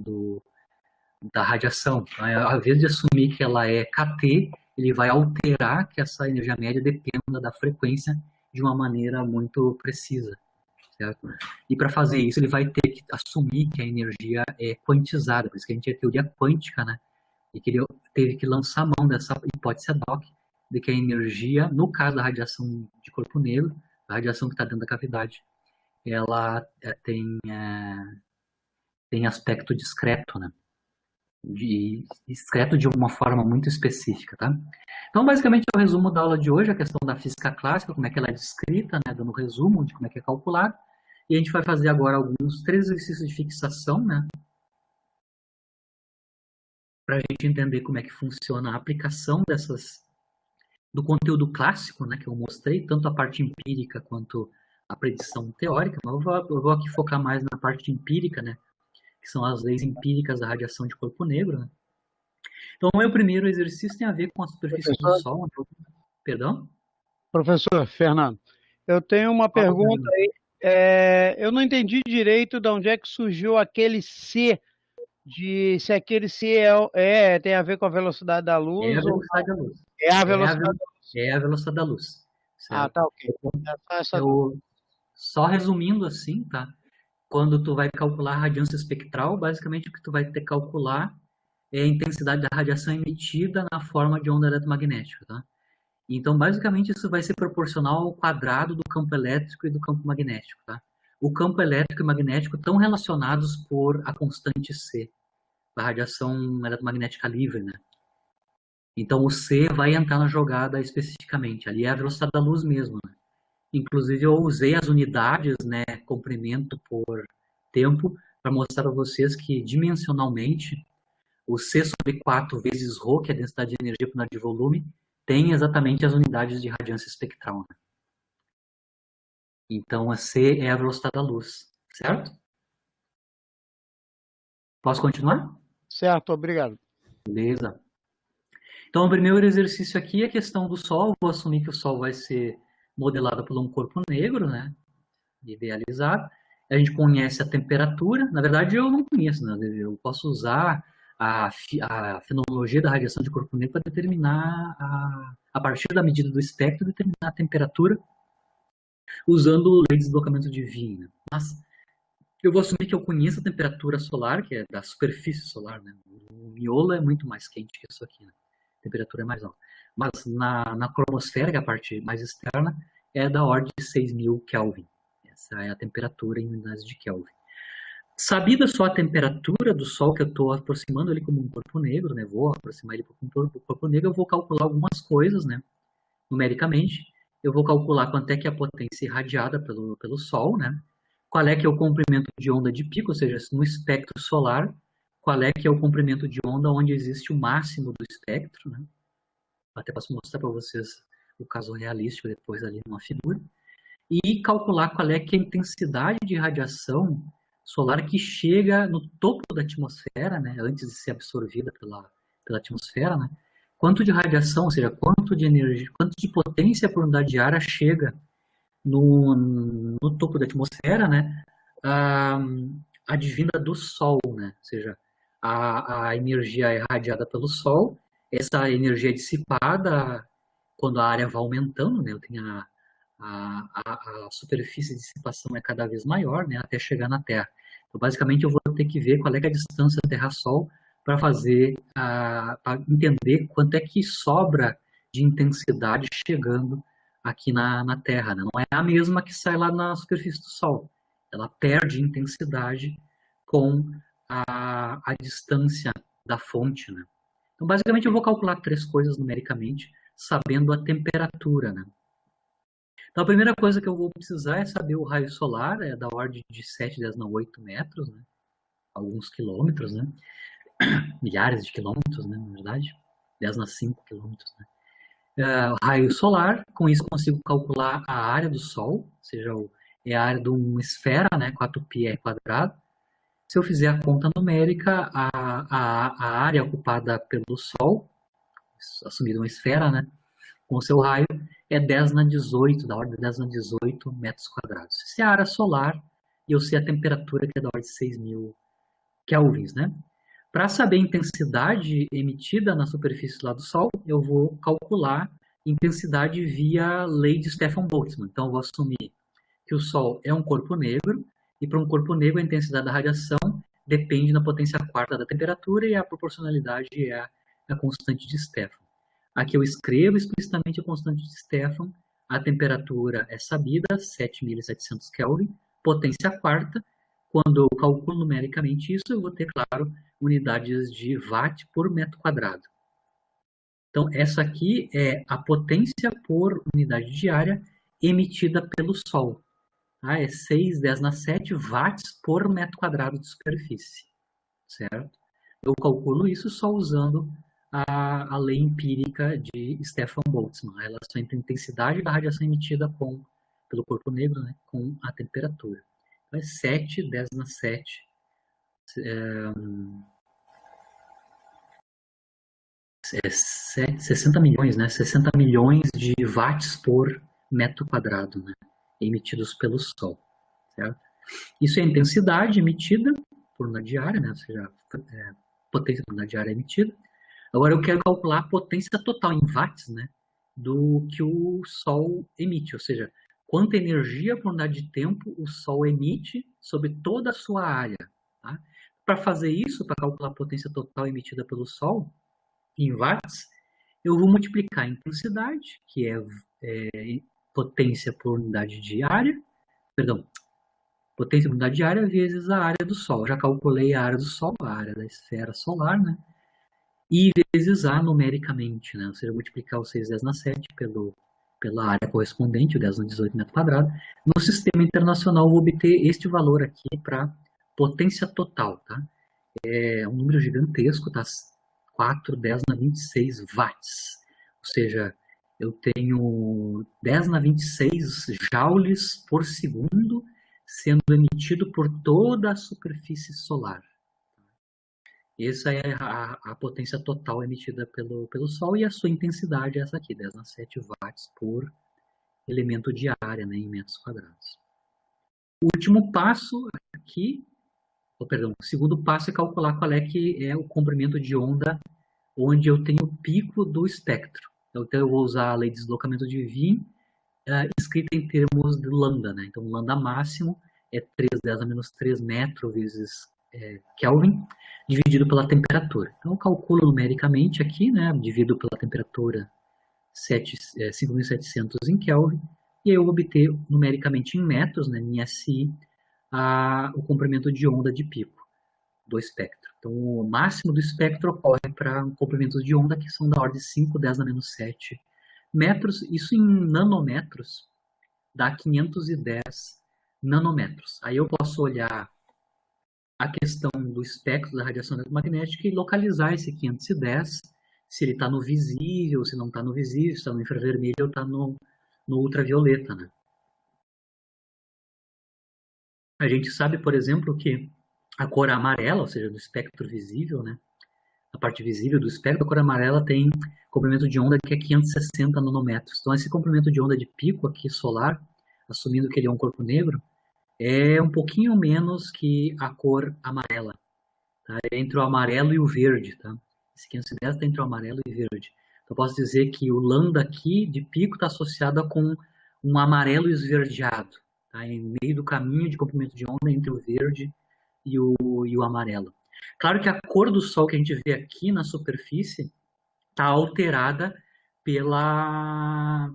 da radiação. Ao invés de assumir que ela é KT, ele vai alterar que essa energia média dependa da frequência de uma maneira muito precisa. Certo? E para fazer isso, ele vai ter que assumir que a energia é quantizada, por isso que a gente tem a teoria quântica, né? E que ele teve que lançar mão dessa hipótese ad hoc, de que a energia, no caso da radiação de corpo negro, a radiação que está dentro da cavidade, ela tem aspecto discreto, né? Discreto de uma forma muito específica, tá? Então, basicamente, é o resumo da aula de hoje, a questão da física clássica, como é que ela é descrita, né? Dando um resumo de como é que é calculado. E a gente vai fazer agora alguns 3 exercícios de fixação, né? Para a gente entender como é que funciona a aplicação do conteúdo clássico, né? Que eu mostrei, tanto a parte empírica quanto a predição teórica. Mas eu vou aqui focar mais na parte empírica, né? Que são as leis empíricas da radiação de corpo negro. Né? Então, o meu primeiro exercício tem a ver com a superfície do Sol. Perdão? Professor Fernando, eu tenho uma pergunta aí. Eu não entendi direito de onde é que surgiu aquele C, se aquele C tem a ver com a velocidade da luz. É a velocidade da luz. É a velocidade da luz. É a velocidade da luz. Certo? Tá, ok. Só resumindo assim, tá? Quando tu vai calcular a radiância espectral, basicamente o que tu vai ter que calcular é a intensidade da radiação emitida na forma de onda eletromagnética, tá? Então, basicamente, isso vai ser proporcional ao quadrado do campo elétrico e do campo magnético, tá? O campo elétrico e magnético estão relacionados por a constante C, a radiação eletromagnética livre, né? Então, o C vai entrar na jogada especificamente. Ali é a velocidade da luz mesmo, né? Inclusive, eu usei as unidades, né, comprimento por tempo, para mostrar para vocês que, dimensionalmente, o C sobre 4 vezes ρ, que é a densidade de energia por unidade de volume, tem exatamente as unidades de radiância espectral. Né? Então, a C é a velocidade da luz, certo? Posso continuar? Certo, obrigado. Beleza. Então, o primeiro exercício aqui é a questão do Sol. Vou assumir que o Sol vai ser modelado por um corpo negro, né? Idealizado. A gente conhece a temperatura. Na verdade, eu não conheço, né? Eu posso usar a fenomenologia da radiação de corpo negro para determinar, a partir da medida do espectro, determinar a temperatura usando a lei de deslocamento de Wien. Mas eu vou assumir que eu conheço a temperatura solar, que é da superfície solar. Né? O miolo é muito mais quente que isso aqui. Né? A temperatura é mais alta. Mas na cromosfera, que é a parte mais externa, é da ordem de 6.000 Kelvin. Essa é a temperatura em unidades de Kelvin. Sabida só a temperatura do Sol, que eu estou aproximando ele como um corpo negro, né? Vou aproximar ele como um corpo negro, eu vou calcular algumas coisas, né? Numericamente. Eu vou calcular quanto é que é a potência irradiada pelo Sol, né? Qual é que é o comprimento de onda de pico, ou seja, no espectro solar, qual é que é o comprimento de onda onde existe o máximo do espectro, né? Até posso mostrar para vocês o caso realístico depois ali numa figura. E calcular qual é que é a intensidade de radiação solar que chega no topo da atmosfera, né, antes de ser absorvida pela atmosfera, né, quanto de radiação, ou seja, quanto de energia, quanto de potência por unidade de área chega no topo da atmosfera, né, advinda do Sol, né, ou seja, a energia é irradiada pelo Sol, essa energia é dissipada quando a área vai aumentando, né, eu tenho a superfície de dissipação é cada vez maior, né, até chegar na Terra. Então, basicamente, eu vou ter que ver qual é a distância Terra-Sol para fazer, para entender quanto é que sobra de intensidade chegando aqui na Terra, né? Não é a mesma que sai lá na superfície do Sol. Ela perde intensidade com a distância da fonte, né? Então, basicamente, eu vou calcular 3 coisas numericamente, sabendo a temperatura, né? Então, a primeira coisa que eu vou precisar é saber o raio solar, é da ordem de 7, 10 a 8 metros, né? Alguns quilômetros, né? Milhares de quilômetros, né? Na verdade, 10 a 5 quilômetros, né? Raio solar, com isso consigo calcular a área do Sol, ou seja, é a área de uma esfera, né? 4π quadrado. Se eu fizer a conta numérica, a área ocupada pelo Sol, assumindo uma esfera, né? Com o seu raio, é 10 na 18, da ordem de 10 na 18 metros quadrados. Essa é a área solar, e eu sei a temperatura, que é da ordem de 6.000 kelvins, né? Para saber a intensidade emitida na superfície lá do Sol, eu vou calcular intensidade via lei de Stefan Boltzmann. Então, eu vou assumir que o Sol é um corpo negro, e para um corpo negro, a intensidade da radiação depende da potência quarta da temperatura, e a proporcionalidade é a constante de Stefan. Aqui eu escrevo explicitamente a constante de Stefan, a temperatura é sabida, 7.700 Kelvin, potência quarta. Quando eu calculo numericamente isso, eu vou ter, claro, unidades de watt por metro quadrado. Então, essa aqui é a potência por unidade de área emitida pelo Sol. É 6, 10 na 7 watts por metro quadrado de superfície, certo? Eu calculo isso só usando a lei empírica de Stefan Boltzmann, a relação entre a intensidade da radiação emitida pelo corpo negro, né, com a temperatura. Então, é 7, 10 na 7, 60 milhões, né, 60 milhões de watts por metro quadrado, né, emitidos pelo Sol, certo? Isso é a intensidade emitida por unidade de área, né, ou seja, potência por unidade de área emitida. Agora eu quero calcular a potência total em watts, né, do que o Sol emite, ou seja, quanta energia por unidade de tempo o Sol emite sobre toda a sua área. Tá? Para fazer isso, para calcular a potência total emitida pelo Sol em watts, eu vou multiplicar a intensidade, que é potência por unidade de área, potência por unidade de área vezes a área do Sol. Já calculei a área do Sol, a área da esfera solar, né? E vezes A numericamente, né? Ou seja, multiplicar o 6, 10 na 7 pela área correspondente, o 10 na 18 metro quadrado. No sistema internacional, eu vou obter este valor aqui para potência total, tá? É um número gigantesco, tá? 4, 10 na 26 watts. Ou seja, eu tenho 10 na 26 joules por segundo sendo emitido por toda a superfície solar. Essa é a potência total emitida pelo Sol, e a sua intensidade é essa aqui, 10 na 7 watts por elemento de área, né, em metros quadrados. O último passo aqui, o segundo passo é calcular qual é que é o comprimento de onda onde eu tenho o pico do espectro. Então eu vou usar a lei de deslocamento de Wien, escrita em termos de lambda, né? Então lambda máximo é 3, 10 a menos 3 metros vezes Kelvin, dividido pela temperatura. Então eu calculo numericamente aqui, né? Divido pela temperatura 5.700 em Kelvin, e aí eu vou obter numericamente em metros, né, em SI, o comprimento de onda de pico do espectro. Então, o máximo do espectro ocorre para comprimentos de onda que são da ordem de 5, 10 a menos 7 metros. Isso em nanômetros dá 510 nanômetros. Aí eu posso olhar a questão do espectro da radiação eletromagnética e localizar esse 510 se ele está no visível, se não está no visível, se está no infravermelho ou está no ultravioleta, né? A gente sabe, por exemplo, que a cor amarela, ou seja, do espectro visível, né? A parte visível do espectro, a cor amarela tem comprimento de onda que é 560 nanômetros. Então, esse comprimento de onda de pico aqui solar, assumindo que ele é um corpo negro, é um pouquinho menos que a cor amarela. Tá? É entre o amarelo e o verde. Tá? Esse 510 está entre o amarelo e o verde. Então, posso dizer que o lambda aqui de pico está associado com um amarelo esverdeado. Tá? Em meio do caminho de comprimento de onda entre o verde e o amarelo. Claro que a cor do Sol que a gente vê aqui na superfície está alterada pela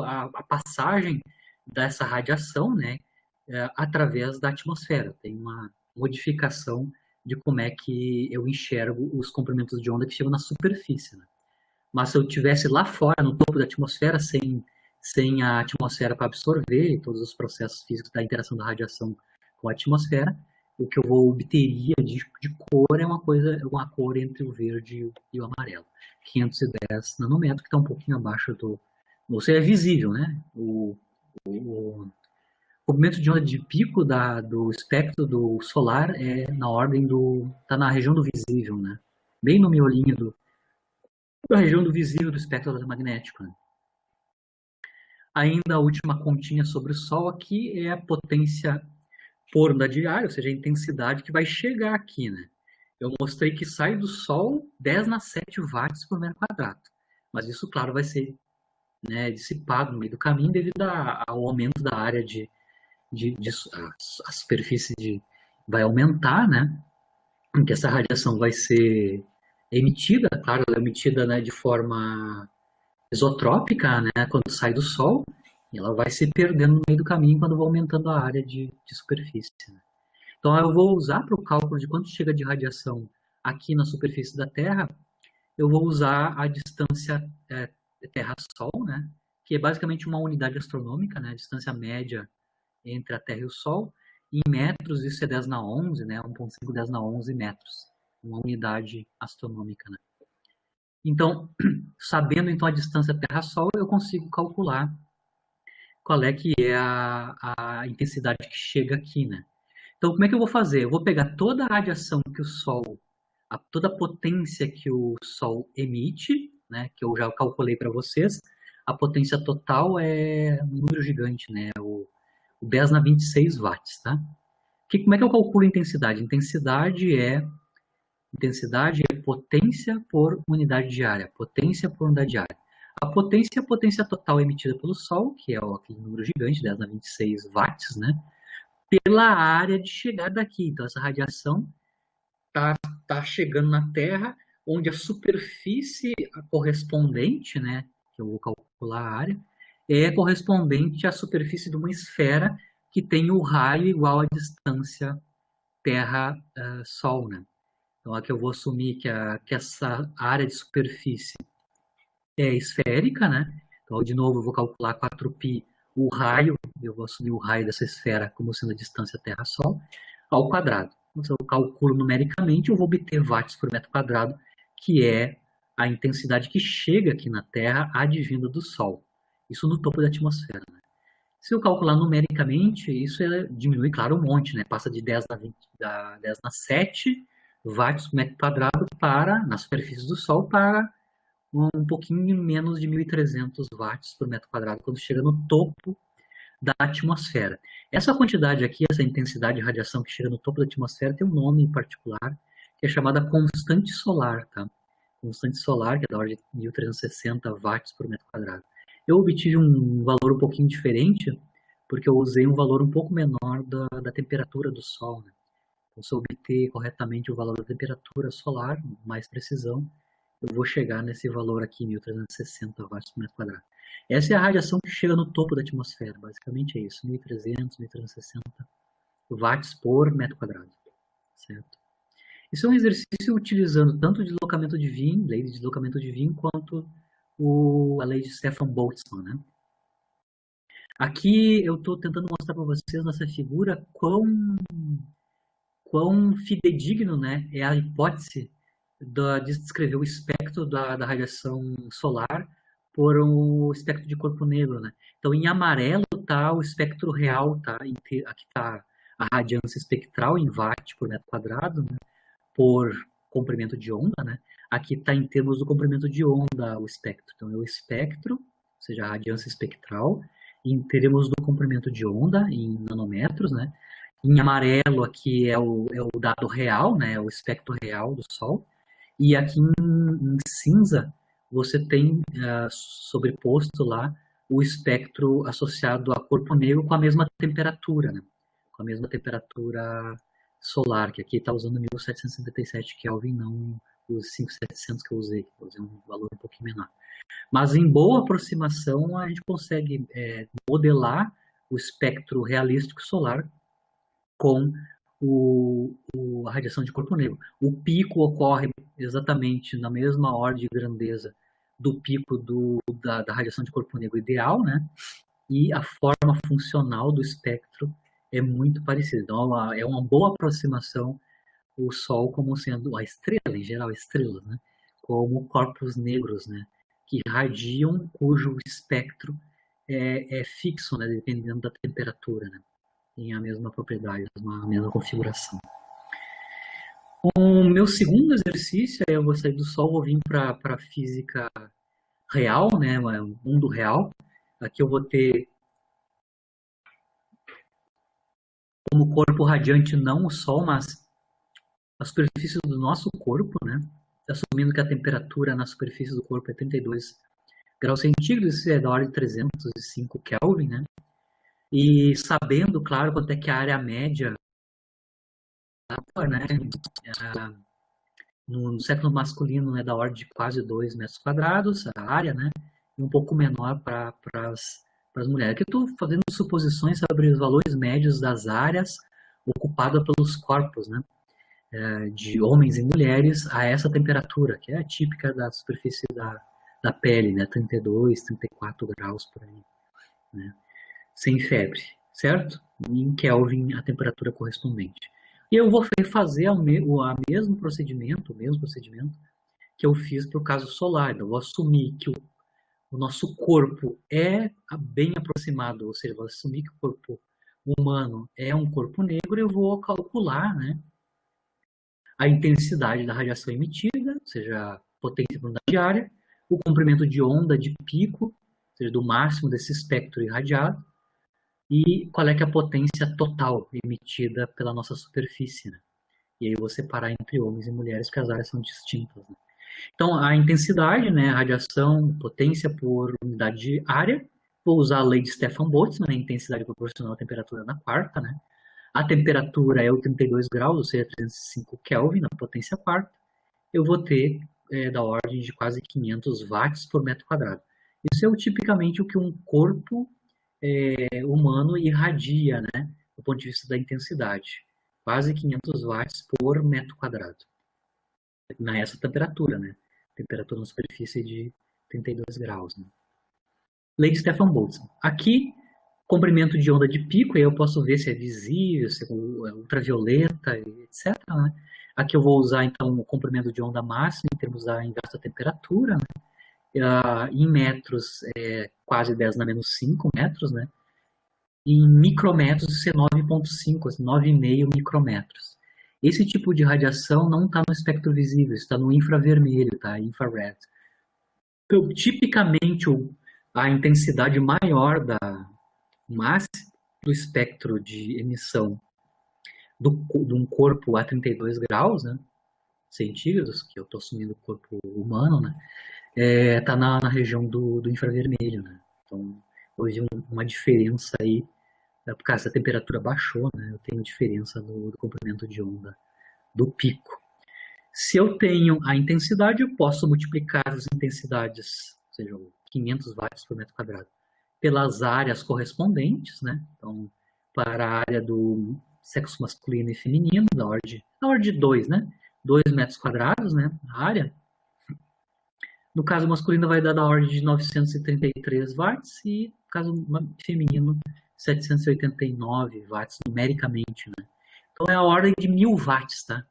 a passagem dessa radiação, né, através da atmosfera. Tem uma modificação de como é que eu enxergo os comprimentos de onda que chegam na superfície. Né? Mas se eu estivesse lá fora, no topo da atmosfera, sem a atmosfera para absorver todos os processos físicos da interação da radiação com a atmosfera, o que eu obteria de cor é uma cor entre o verde e o amarelo. 510 nanômetros, que está um pouquinho abaixo do... Ou seja, é visível, né? O comprimento de onda de pico do espectro do solar é na ordem está na região do visível, né? Bem no miolinho da região do visível do espectro eletromagnético. Né? Ainda a última continha sobre o Sol aqui é a potência por onda diária, ou seja, a intensidade que vai chegar aqui, né? Eu mostrei que sai do Sol 10⁻⁷ watts por metro quadrado. Mas isso, claro, vai ser, né, dissipado no meio do caminho devido ao aumento da área a superfície vai aumentar, né? Porque essa radiação vai ser emitida, claro, ela é emitida, né, de forma isotrópica, né, quando sai do Sol, e ela vai se perdendo no meio do caminho quando vai aumentando a área de superfície. Né? Então, eu vou usar para o cálculo de quanto chega de radiação aqui na superfície da Terra, eu vou usar a distância Terra-Sol, né, que é basicamente uma unidade astronômica, né, a distância média entre a Terra e o Sol. Em metros, isso é 10⁻⁻11, né, 1,5 10⁻11 metros, uma unidade astronômica. Né? Então, sabendo então a distância Terra-Sol, eu consigo calcular qual é que é a intensidade que chega aqui, né? Então, como é que eu vou fazer? Eu vou pegar toda a radiação que o Sol, toda a potência que o Sol emite, né, que eu já calculei para vocês, a potência total é um número gigante, né, o 10⁻26 watts, tá? Como é que eu calculo a intensidade? Intensidade é potência por unidade diária, potência por unidade diária. A potência é a potência total emitida pelo Sol, que é aquele número gigante, 10⁻26 watts, né? Pela área de chegada aqui. Então, essa radiação está chegando na Terra, onde a superfície correspondente, né, que eu vou calcular a área, é correspondente à superfície de uma esfera que tem o raio igual à distância Terra-Sol, né? Então, aqui eu vou assumir que essa área de superfície é esférica, né? Então, de novo, eu vou calcular 4π o raio, eu vou assumir o raio dessa esfera como sendo a distância Terra-Sol, ao quadrado. Então, se eu calculo numericamente, eu vou obter watts por metro quadrado, que é a intensidade que chega aqui na Terra advinda do Sol. Isso no topo da atmosfera. Né? Se eu calcular numericamente, isso diminui, claro, um monte, né? Passa de 10⁻7 watts por metro quadrado na superfície do Sol, para um pouquinho menos de 1.300 watts por metro quadrado, quando chega no topo da atmosfera. Essa quantidade aqui, essa intensidade de radiação que chega no topo da atmosfera, tem um nome em particular, que é chamada constante solar, tá? Constante solar, que é da ordem de 1.360 watts por metro quadrado. Eu obtive um valor um pouquinho diferente, porque eu usei um valor um pouco menor da temperatura do Sol, né? Então, se eu obter corretamente o valor da temperatura solar, com mais precisão, eu vou chegar nesse valor aqui, 1.360 watts por metro quadrado. Essa é a radiação que chega no topo da atmosfera, basicamente é isso, 1.300, 1.360 watts por metro quadrado, certo? Isso é um exercício utilizando tanto o deslocamento de Wien, lei de deslocamento de Wien, quanto a lei de Stefan Boltzmann, né? Aqui eu estou tentando mostrar para vocês nessa figura quão fidedigno, né, é a hipótese de descrever o espectro da radiação solar por um espectro de corpo negro, né? Então, em amarelo está o espectro real, tá? Aqui está a radiância espectral em watt por metro quadrado, né? Por comprimento de onda, né? Aqui está em termos do comprimento de onda o espectro. Então, é o espectro, ou seja, a radiância espectral, em termos do comprimento de onda, em nanômetros, né? Em amarelo aqui é o dado real, né? O espectro real do Sol. E aqui em cinza você tem sobreposto lá o espectro associado a corpo negro com a mesma temperatura, né? Com a mesma temperatura solar, que aqui está usando 1777 Kelvin, não os 5700 que eu usei, que eu usei um valor um pouquinho menor. Mas em boa aproximação a gente consegue modelar o espectro realístico solar com a radiação de corpo negro. O pico ocorre exatamente na mesma ordem de grandeza do pico da radiação de corpo negro ideal, né? E a forma funcional do espectro é muito parecida. Então, é uma boa aproximação o Sol como sendo a estrela, em geral, estrelas, né? Como corpos negros, né? Que irradiam, cujo espectro é fixo, né? Dependendo da temperatura, né? Tem a mesma propriedade, a mesma configuração. O meu segundo exercício é eu vou sair do Sol, vou vir para a física real, né, mundo real. Aqui eu vou ter como corpo radiante não o Sol, mas a superfície do nosso corpo, né, assumindo que a temperatura na superfície do corpo é 32 graus centígrados, isso é da ordem de 305 Kelvin, né, e sabendo, claro, quanto é que a área média, né, no século masculino é da ordem de quase 2 metros quadrados, a área, né, e um pouco menor para as mulheres. Aqui eu estou fazendo suposições sobre os valores médios das áreas ocupadas pelos corpos, né, de homens e mulheres a essa temperatura, que é a típica da superfície da pele, né, 32, 34 graus por aí, né, sem febre, certo? Em Kelvin, a temperatura correspondente. E eu vou fazer o mesmo procedimento que eu fiz para o caso solar. Então, eu vou assumir que o nosso corpo é bem aproximado, ou seja, vou assumir que o corpo humano é um corpo negro e eu vou calcular, né, a intensidade da radiação emitida, ou seja, a potência por unidade de área, o comprimento de onda de pico, ou seja, do máximo desse espectro irradiado, e qual é que é a potência total emitida pela nossa superfície, né? E aí eu vou separar entre homens e mulheres, porque as áreas são distintas, né? Então, a intensidade, né, a radiação, potência por unidade de área, vou usar a lei de Stefan Boltzmann, né, intensidade proporcional à temperatura na quarta, né? A temperatura é o 32 graus, ou seja, 305 Kelvin, na potência quarta. Eu vou ter da ordem de quase 500 watts por metro quadrado. Isso é tipicamente o que um corpo humano irradia, né, do ponto de vista da intensidade. Quase 500 watts por metro quadrado. Nessa temperatura, né? Temperatura na superfície de 32 graus. Né? Lei de Stefan Boltzmann. Aqui, comprimento de onda de pico, aí eu posso ver se é visível, se é ultravioleta, etc. Né? Aqui eu vou usar, então, o comprimento de onda máximo em termos da inversa temperatura, né? Em metros, quase 10 na menos 5 metros, né? Em micrometros, isso é 9,5, 9,5 micrometros. Esse tipo de radiação não está no espectro visível, está no infravermelho, tá? Infrared. Então, tipicamente, a intensidade maior máxima do espectro de emissão de um corpo a 32 graus, né, centígrados, que eu estou assumindo o corpo humano, né, está na região do infravermelho, né. Então, houve uma diferença aí, por causa da temperatura baixou, né, eu tenho diferença do comprimento de onda do pico. Se eu tenho a intensidade, eu posso multiplicar as intensidades, ou seja, 500 watts por metro quadrado, pelas áreas correspondentes, né? Então, para a área do sexo masculino e feminino, da ordem de 2, né? 2 metros quadrados, né? A área. No caso masculino, vai dar da ordem de 933 watts e, no caso feminino, 789 watts, numericamente, né? Então, é a ordem de 1000 watts, tá?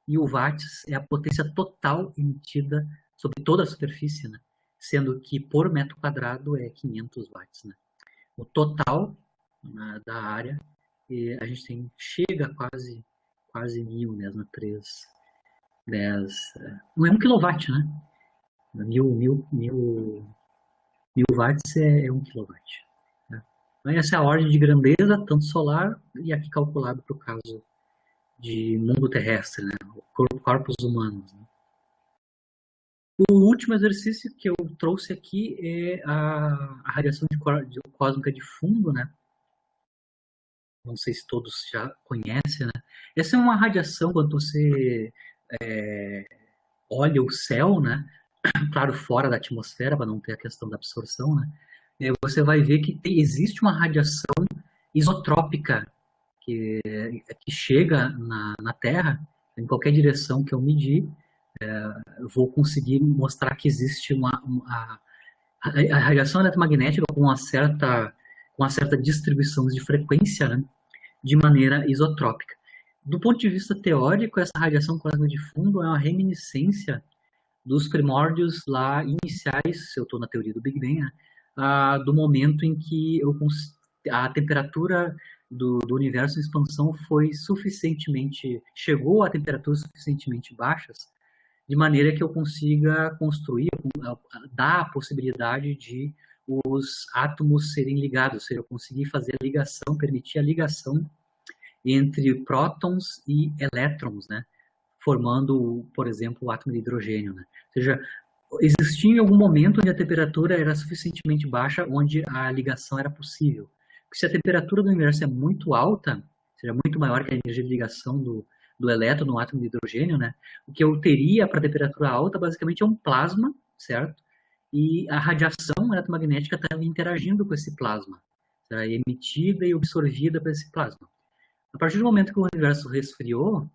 1000 watts é a potência total emitida sobre toda a superfície, né? Sendo que por metro quadrado é 500 watts, né? O total da área, a gente chega a quase 1000, né? 10, não é 1 kW, né? 1000 watts é 1 kW. Né? Então, essa é a ordem de grandeza, tanto solar, e aqui calculado para o caso de mundo terrestre, né? Corpos humanos. Né? O último exercício que eu trouxe aqui é a radiação cósmica de fundo, né? Não sei se todos já conhecem, né? Essa é uma radiação quando você olha o céu, né? Claro, fora da atmosfera, para não ter a questão da absorção, né? Você vai ver que existe uma radiação isotrópica que chega na Terra, em qualquer direção que eu medir, eu vou conseguir mostrar que existe a radiação eletromagnética com uma certa distribuição de frequência, né, de maneira isotrópica. Do ponto de vista teórico, essa radiação cósmica de fundo é uma reminiscência dos primórdios lá iniciais, se eu estou na teoria do Big Bang, né, do momento em que a temperatura do universo em expansão chegou a temperaturas suficientemente baixas, de maneira que eu consiga construir, dar a possibilidade de os átomos serem ligados, ou seja, eu conseguir fazer a ligação, permitir a ligação entre prótons e elétrons, né? Formando, por exemplo, o átomo de hidrogênio, né? Ou seja, existia algum momento onde a temperatura era suficientemente baixa, onde a ligação era possível. Porque se a temperatura do universo é muito alta, ou seja, muito maior que a energia de ligação do elétron no átomo de hidrogênio, né? O que eu teria para temperatura alta, basicamente, é um plasma, certo? E a radiação eletromagnética está interagindo com esse plasma, tá? Emitida e absorvida por esse plasma. A partir do momento que o universo resfriou,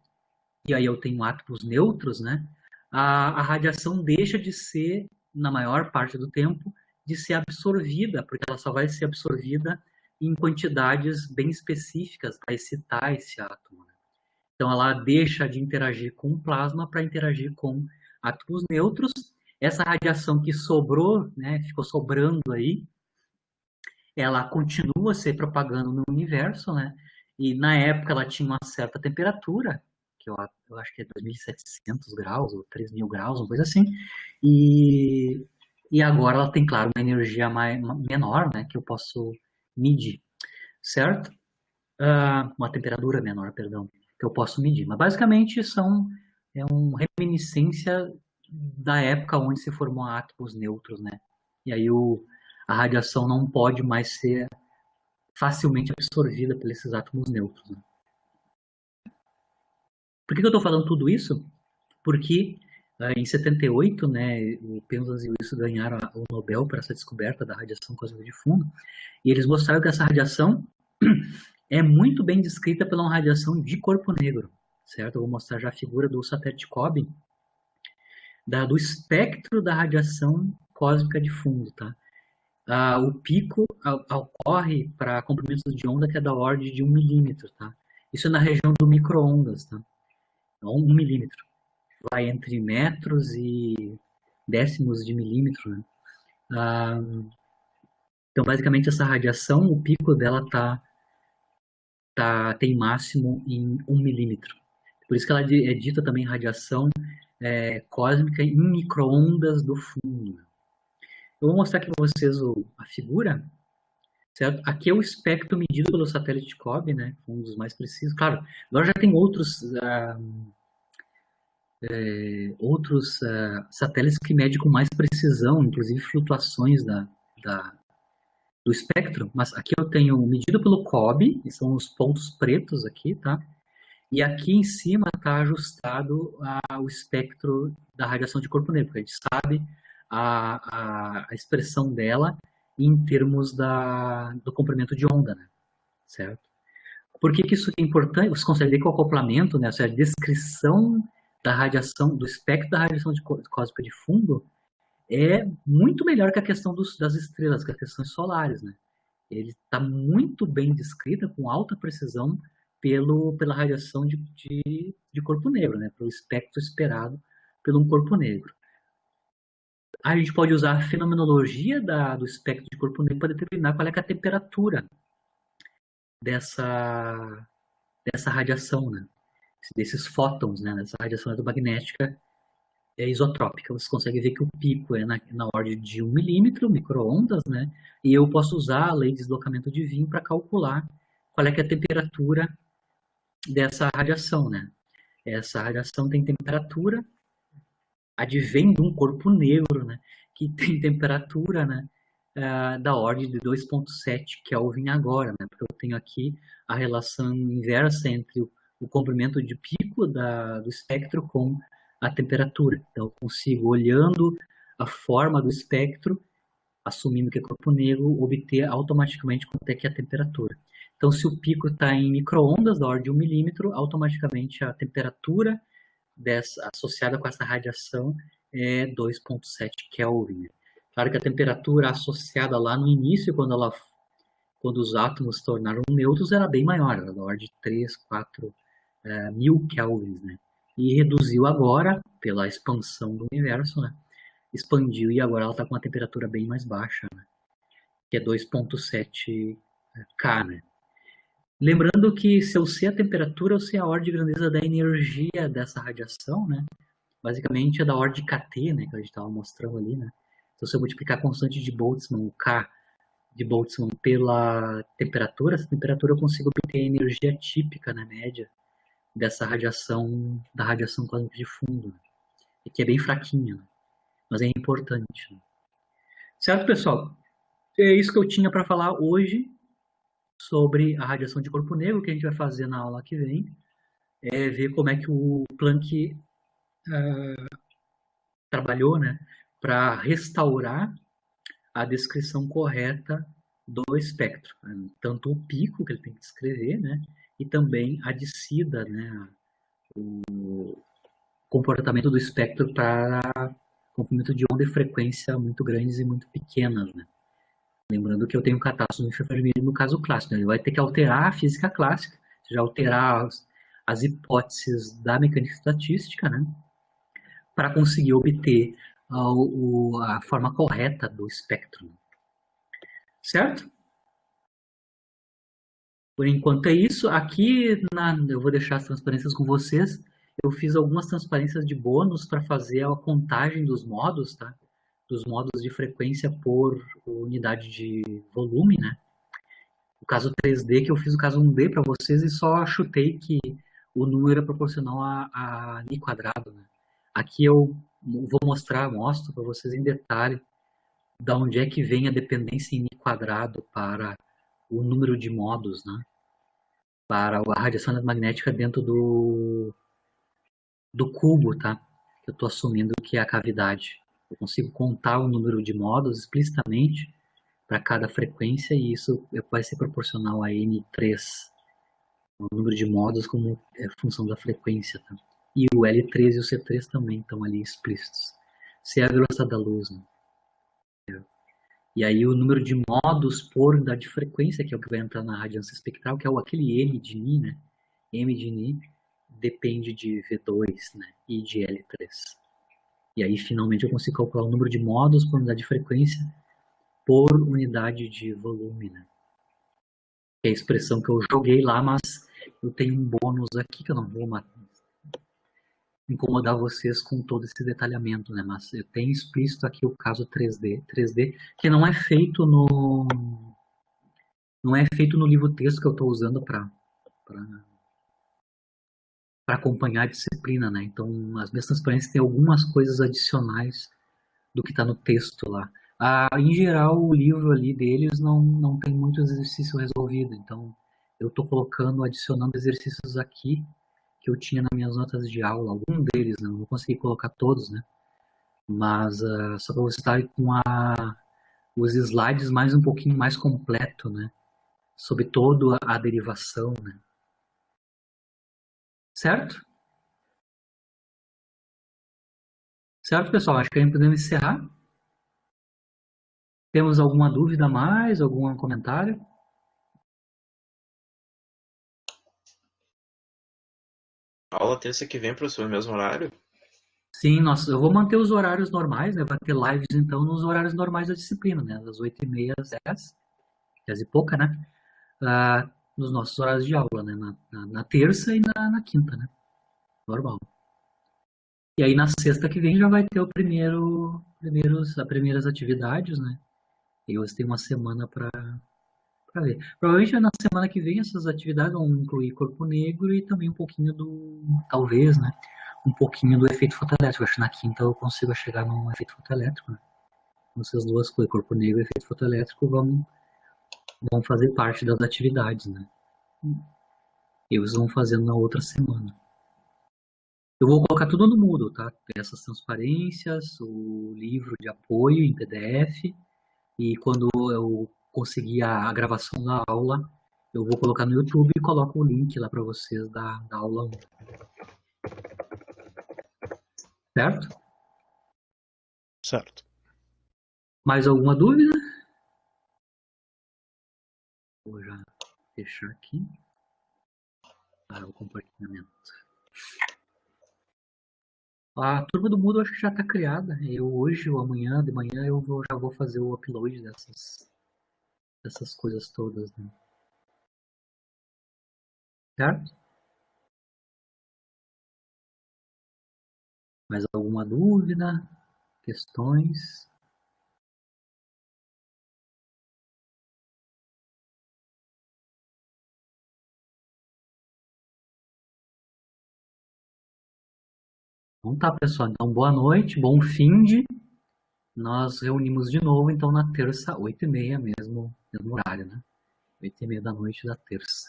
e aí eu tenho átomos neutros, né? A radiação deixa de ser, na maior parte do tempo, de ser absorvida, porque ela só vai ser absorvida em quantidades bem específicas para excitar esse átomo. Né? Então, ela deixa de interagir com o plasma para interagir com átomos neutros. Essa radiação que sobrou, né, ficou sobrando aí, ela continua se propagando no universo, né? E na época ela tinha uma certa temperatura, que eu acho que é 2.700 graus ou 3.000 graus, uma coisa assim. E agora ela tem, claro, uma energia menor, né, que eu posso medir, certo? Uma temperatura menor, perdão, que eu posso medir. Mas basicamente é uma reminiscência da época onde se formou átomos neutros, né? E aí a radiação não pode mais ser facilmente absorvida por esses átomos neutros. Né? Por que eu estou falando tudo isso? Porque em 78, né, o Penzance e o Wilson ganharam o Nobel para essa descoberta da radiação cósmica de fundo, e eles mostraram que essa radiação é muito bem descrita pela uma radiação de corpo negro, certo? Eu vou mostrar já a figura do satélite COBE, do espectro da radiação cósmica de fundo, tá? O pico ocorre para comprimentos de onda que é da ordem de 1 milímetro, tá? Isso é na região do micro-ondas, tá? Então, 1 milímetro. Vai entre metros e décimos de milímetro, né? Então, basicamente, essa radiação, o pico dela tem máximo em 1 milímetro. Por isso que ela é dita também radiação cósmica em micro-ondas do fundo. Eu vou mostrar aqui para vocês a figura, certo? Aqui é o espectro medido pelo satélite COBE, né? Um dos mais precisos. Claro, agora já tem outros satélites que medem com mais precisão, inclusive flutuações do espectro, mas aqui eu tenho medido pelo COBE, que são os pontos pretos aqui, tá? E aqui em cima está ajustado o espectro da radiação de corpo negro, a gente sabe a expressão dela em termos do comprimento de onda, né? Certo? Por que isso é importante? Você consegue ver que o acoplamento, né, ou seja, a descrição da radiação, do espectro da radiação cósmica de fundo é muito melhor que a questão das estrelas, que as questões solares, né? Ele está muito bem descrita, com alta precisão, pela radiação de corpo negro, né? Pelo espectro esperado por um corpo negro. A gente pode usar a fenomenologia do espectro de corpo negro para determinar qual é a temperatura dessa radiação, né? Desses fótons, né? Dessa radiação eletromagnética isotrópica. Você consegue ver que o pico é na ordem de 1 milímetro, micro-ondas, né? E eu posso usar a lei de deslocamento de Wien para calcular qual é que é a temperatura dessa radiação, né? Essa radiação tem temperatura, advém de um corpo negro, né? Que tem temperatura, né? Da ordem de 2,7 Kelvin agora, né? Porque eu tenho aqui a relação inversa entre o comprimento de pico do espectro com a temperatura. Então, eu consigo, olhando a forma do espectro, assumindo que é corpo negro, obter automaticamente quanto é que é a temperatura. Então, se o pico está em micro-ondas da ordem de 1 milímetro, automaticamente a temperatura associada com essa radiação é 2,7 Kelvin. Claro que a temperatura associada lá no início, quando os átomos se tornaram nêutrons, era bem maior, era da ordem de 3, 4 mil kelvins, né? E reduziu agora, pela expansão do universo, né? Expandiu e agora ela está com uma temperatura bem mais baixa, né? Que é 2,7 K, né? Lembrando que se eu sei a temperatura, eu sei a ordem de grandeza da energia dessa radiação, né? Basicamente é da ordem de kT, né? Que a gente estava mostrando ali, né? Então, se eu multiplicar a constante de Boltzmann, o K de Boltzmann, pela temperatura, essa temperatura eu consigo obter a energia típica, na média, dessa radiação, da radiação cósmica de fundo, né? E que é bem fraquinha, né? Mas é importante, né? Certo, pessoal? É isso que eu tinha para falar hoje sobre a radiação de corpo negro. O que a gente vai fazer na aula que vem é ver como é que o Planck trabalhou, né, para restaurar a descrição correta do espectro, né? Tanto o pico que ele tem que descrever, né, e também a descida, né, o comportamento do espectro para comprimento de onda e frequência muito grandes e muito pequenas, né. Lembrando que eu tenho catástrofe infravermelho no caso clássico, né? Ele vai ter que alterar a física clássica, ou seja, alterar as hipóteses da mecânica estatística, né, para conseguir obter a forma correta do espectro. Certo? Por enquanto é isso. Aqui eu vou deixar as transparências com vocês. Eu fiz algumas transparências de bônus para fazer a contagem dos modos, tá? Dos modos de frequência por unidade de volume, né? O caso 3D, que eu fiz o caso 1D para vocês e só chutei que o número é proporcional a π quadrado, né? Aqui eu mostro para vocês em detalhe da onde é que vem a dependência em π quadrado para o número de modos, né? Para a radiação magnética dentro do cubo, tá? Eu estou assumindo que é a cavidade. Eu consigo contar o número de modos explicitamente para cada frequência e isso vai ser proporcional a N3, o número de modos como função da frequência, tá? E o L3 e o C3 também estão ali explícitos. C é a velocidade da luz, né? E aí o número de modos por unidade de frequência, que é o que vai entrar na radiância espectral, que é aquele M de Ni, né? M de Ni depende de V2, né? E de L3. E aí finalmente eu consigo calcular o número de modos por unidade de frequência por unidade de volume, né? Que é a expressão que eu joguei lá, mas eu tenho um bônus aqui que eu não vou incomodar vocês com todo esse detalhamento, né? Mas eu tenho explícito aqui o caso 3D, que não é feito no livro texto que eu estou usando para acompanhar a disciplina, né? Então, as minhas transparências têm algumas coisas adicionais do que está no texto lá. Em geral, o livro ali deles não tem muito exercício resolvido, então eu estou adicionando exercícios aqui que eu tinha nas minhas notas de aula, algum deles, né? Não vou conseguir colocar todos, né? Mas só para você estar com os slides mais um pouquinho mais completo, né? Sobre toda a derivação, né? Certo? Certo, pessoal? Acho que aí podemos encerrar. Temos alguma dúvida a mais? Algum comentário? Aula terça que vem, professor, no mesmo horário? Sim, eu vou manter os horários normais, né? Vai ter lives, então, nos horários normais da disciplina, né? Das 8h30 às 10 e pouca, né? Nos nossos horários de aula, né? Na terça e na quinta, né? Normal. E aí, na sexta que vem, já vai ter as primeiras atividades, né? E você tem uma semana para ver. Provavelmente na semana que vem essas atividades vão incluir corpo negro e também um pouquinho talvez, né? Um pouquinho do efeito fotoelétrico. Acho que na quinta eu consigo chegar num efeito fotoelétrico, né? Essas duas coisas, corpo negro e efeito fotoelétrico, vão fazer parte das atividades, né? E eles vão fazendo na outra semana. Eu vou colocar tudo no Moodle, tá? Essas transparências, o livro de apoio em PDF, e quando eu conseguir a gravação da aula, eu vou colocar no YouTube e coloco o link lá para vocês da aula 1. Certo? Certo. Mais alguma dúvida? Vou já fechar aqui. O compartilhamento. A turma do Moodle acho que já está criada. Eu hoje ou amanhã, de manhã, já vou fazer o upload dessas coisas todas, né? Certo? Mais alguma dúvida? Questões? Então tá, pessoal. Então, boa noite, bom finde. Nós reunimos de novo, então, na terça, 8h30 mesmo horário, né? 8h30 da noite da terça.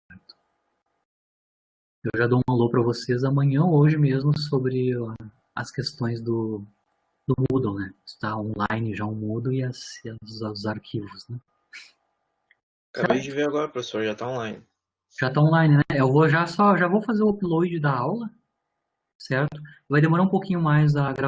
Certo? Eu já dou um alô para vocês amanhã ou hoje mesmo sobre as questões do Moodle, né? Está online já o Moodle e os arquivos, né? Acabei Certo? de ver agora, professor, já tá online. Já está online, né? Eu já vou fazer o upload da aula, certo? Vai demorar um pouquinho mais a gravação.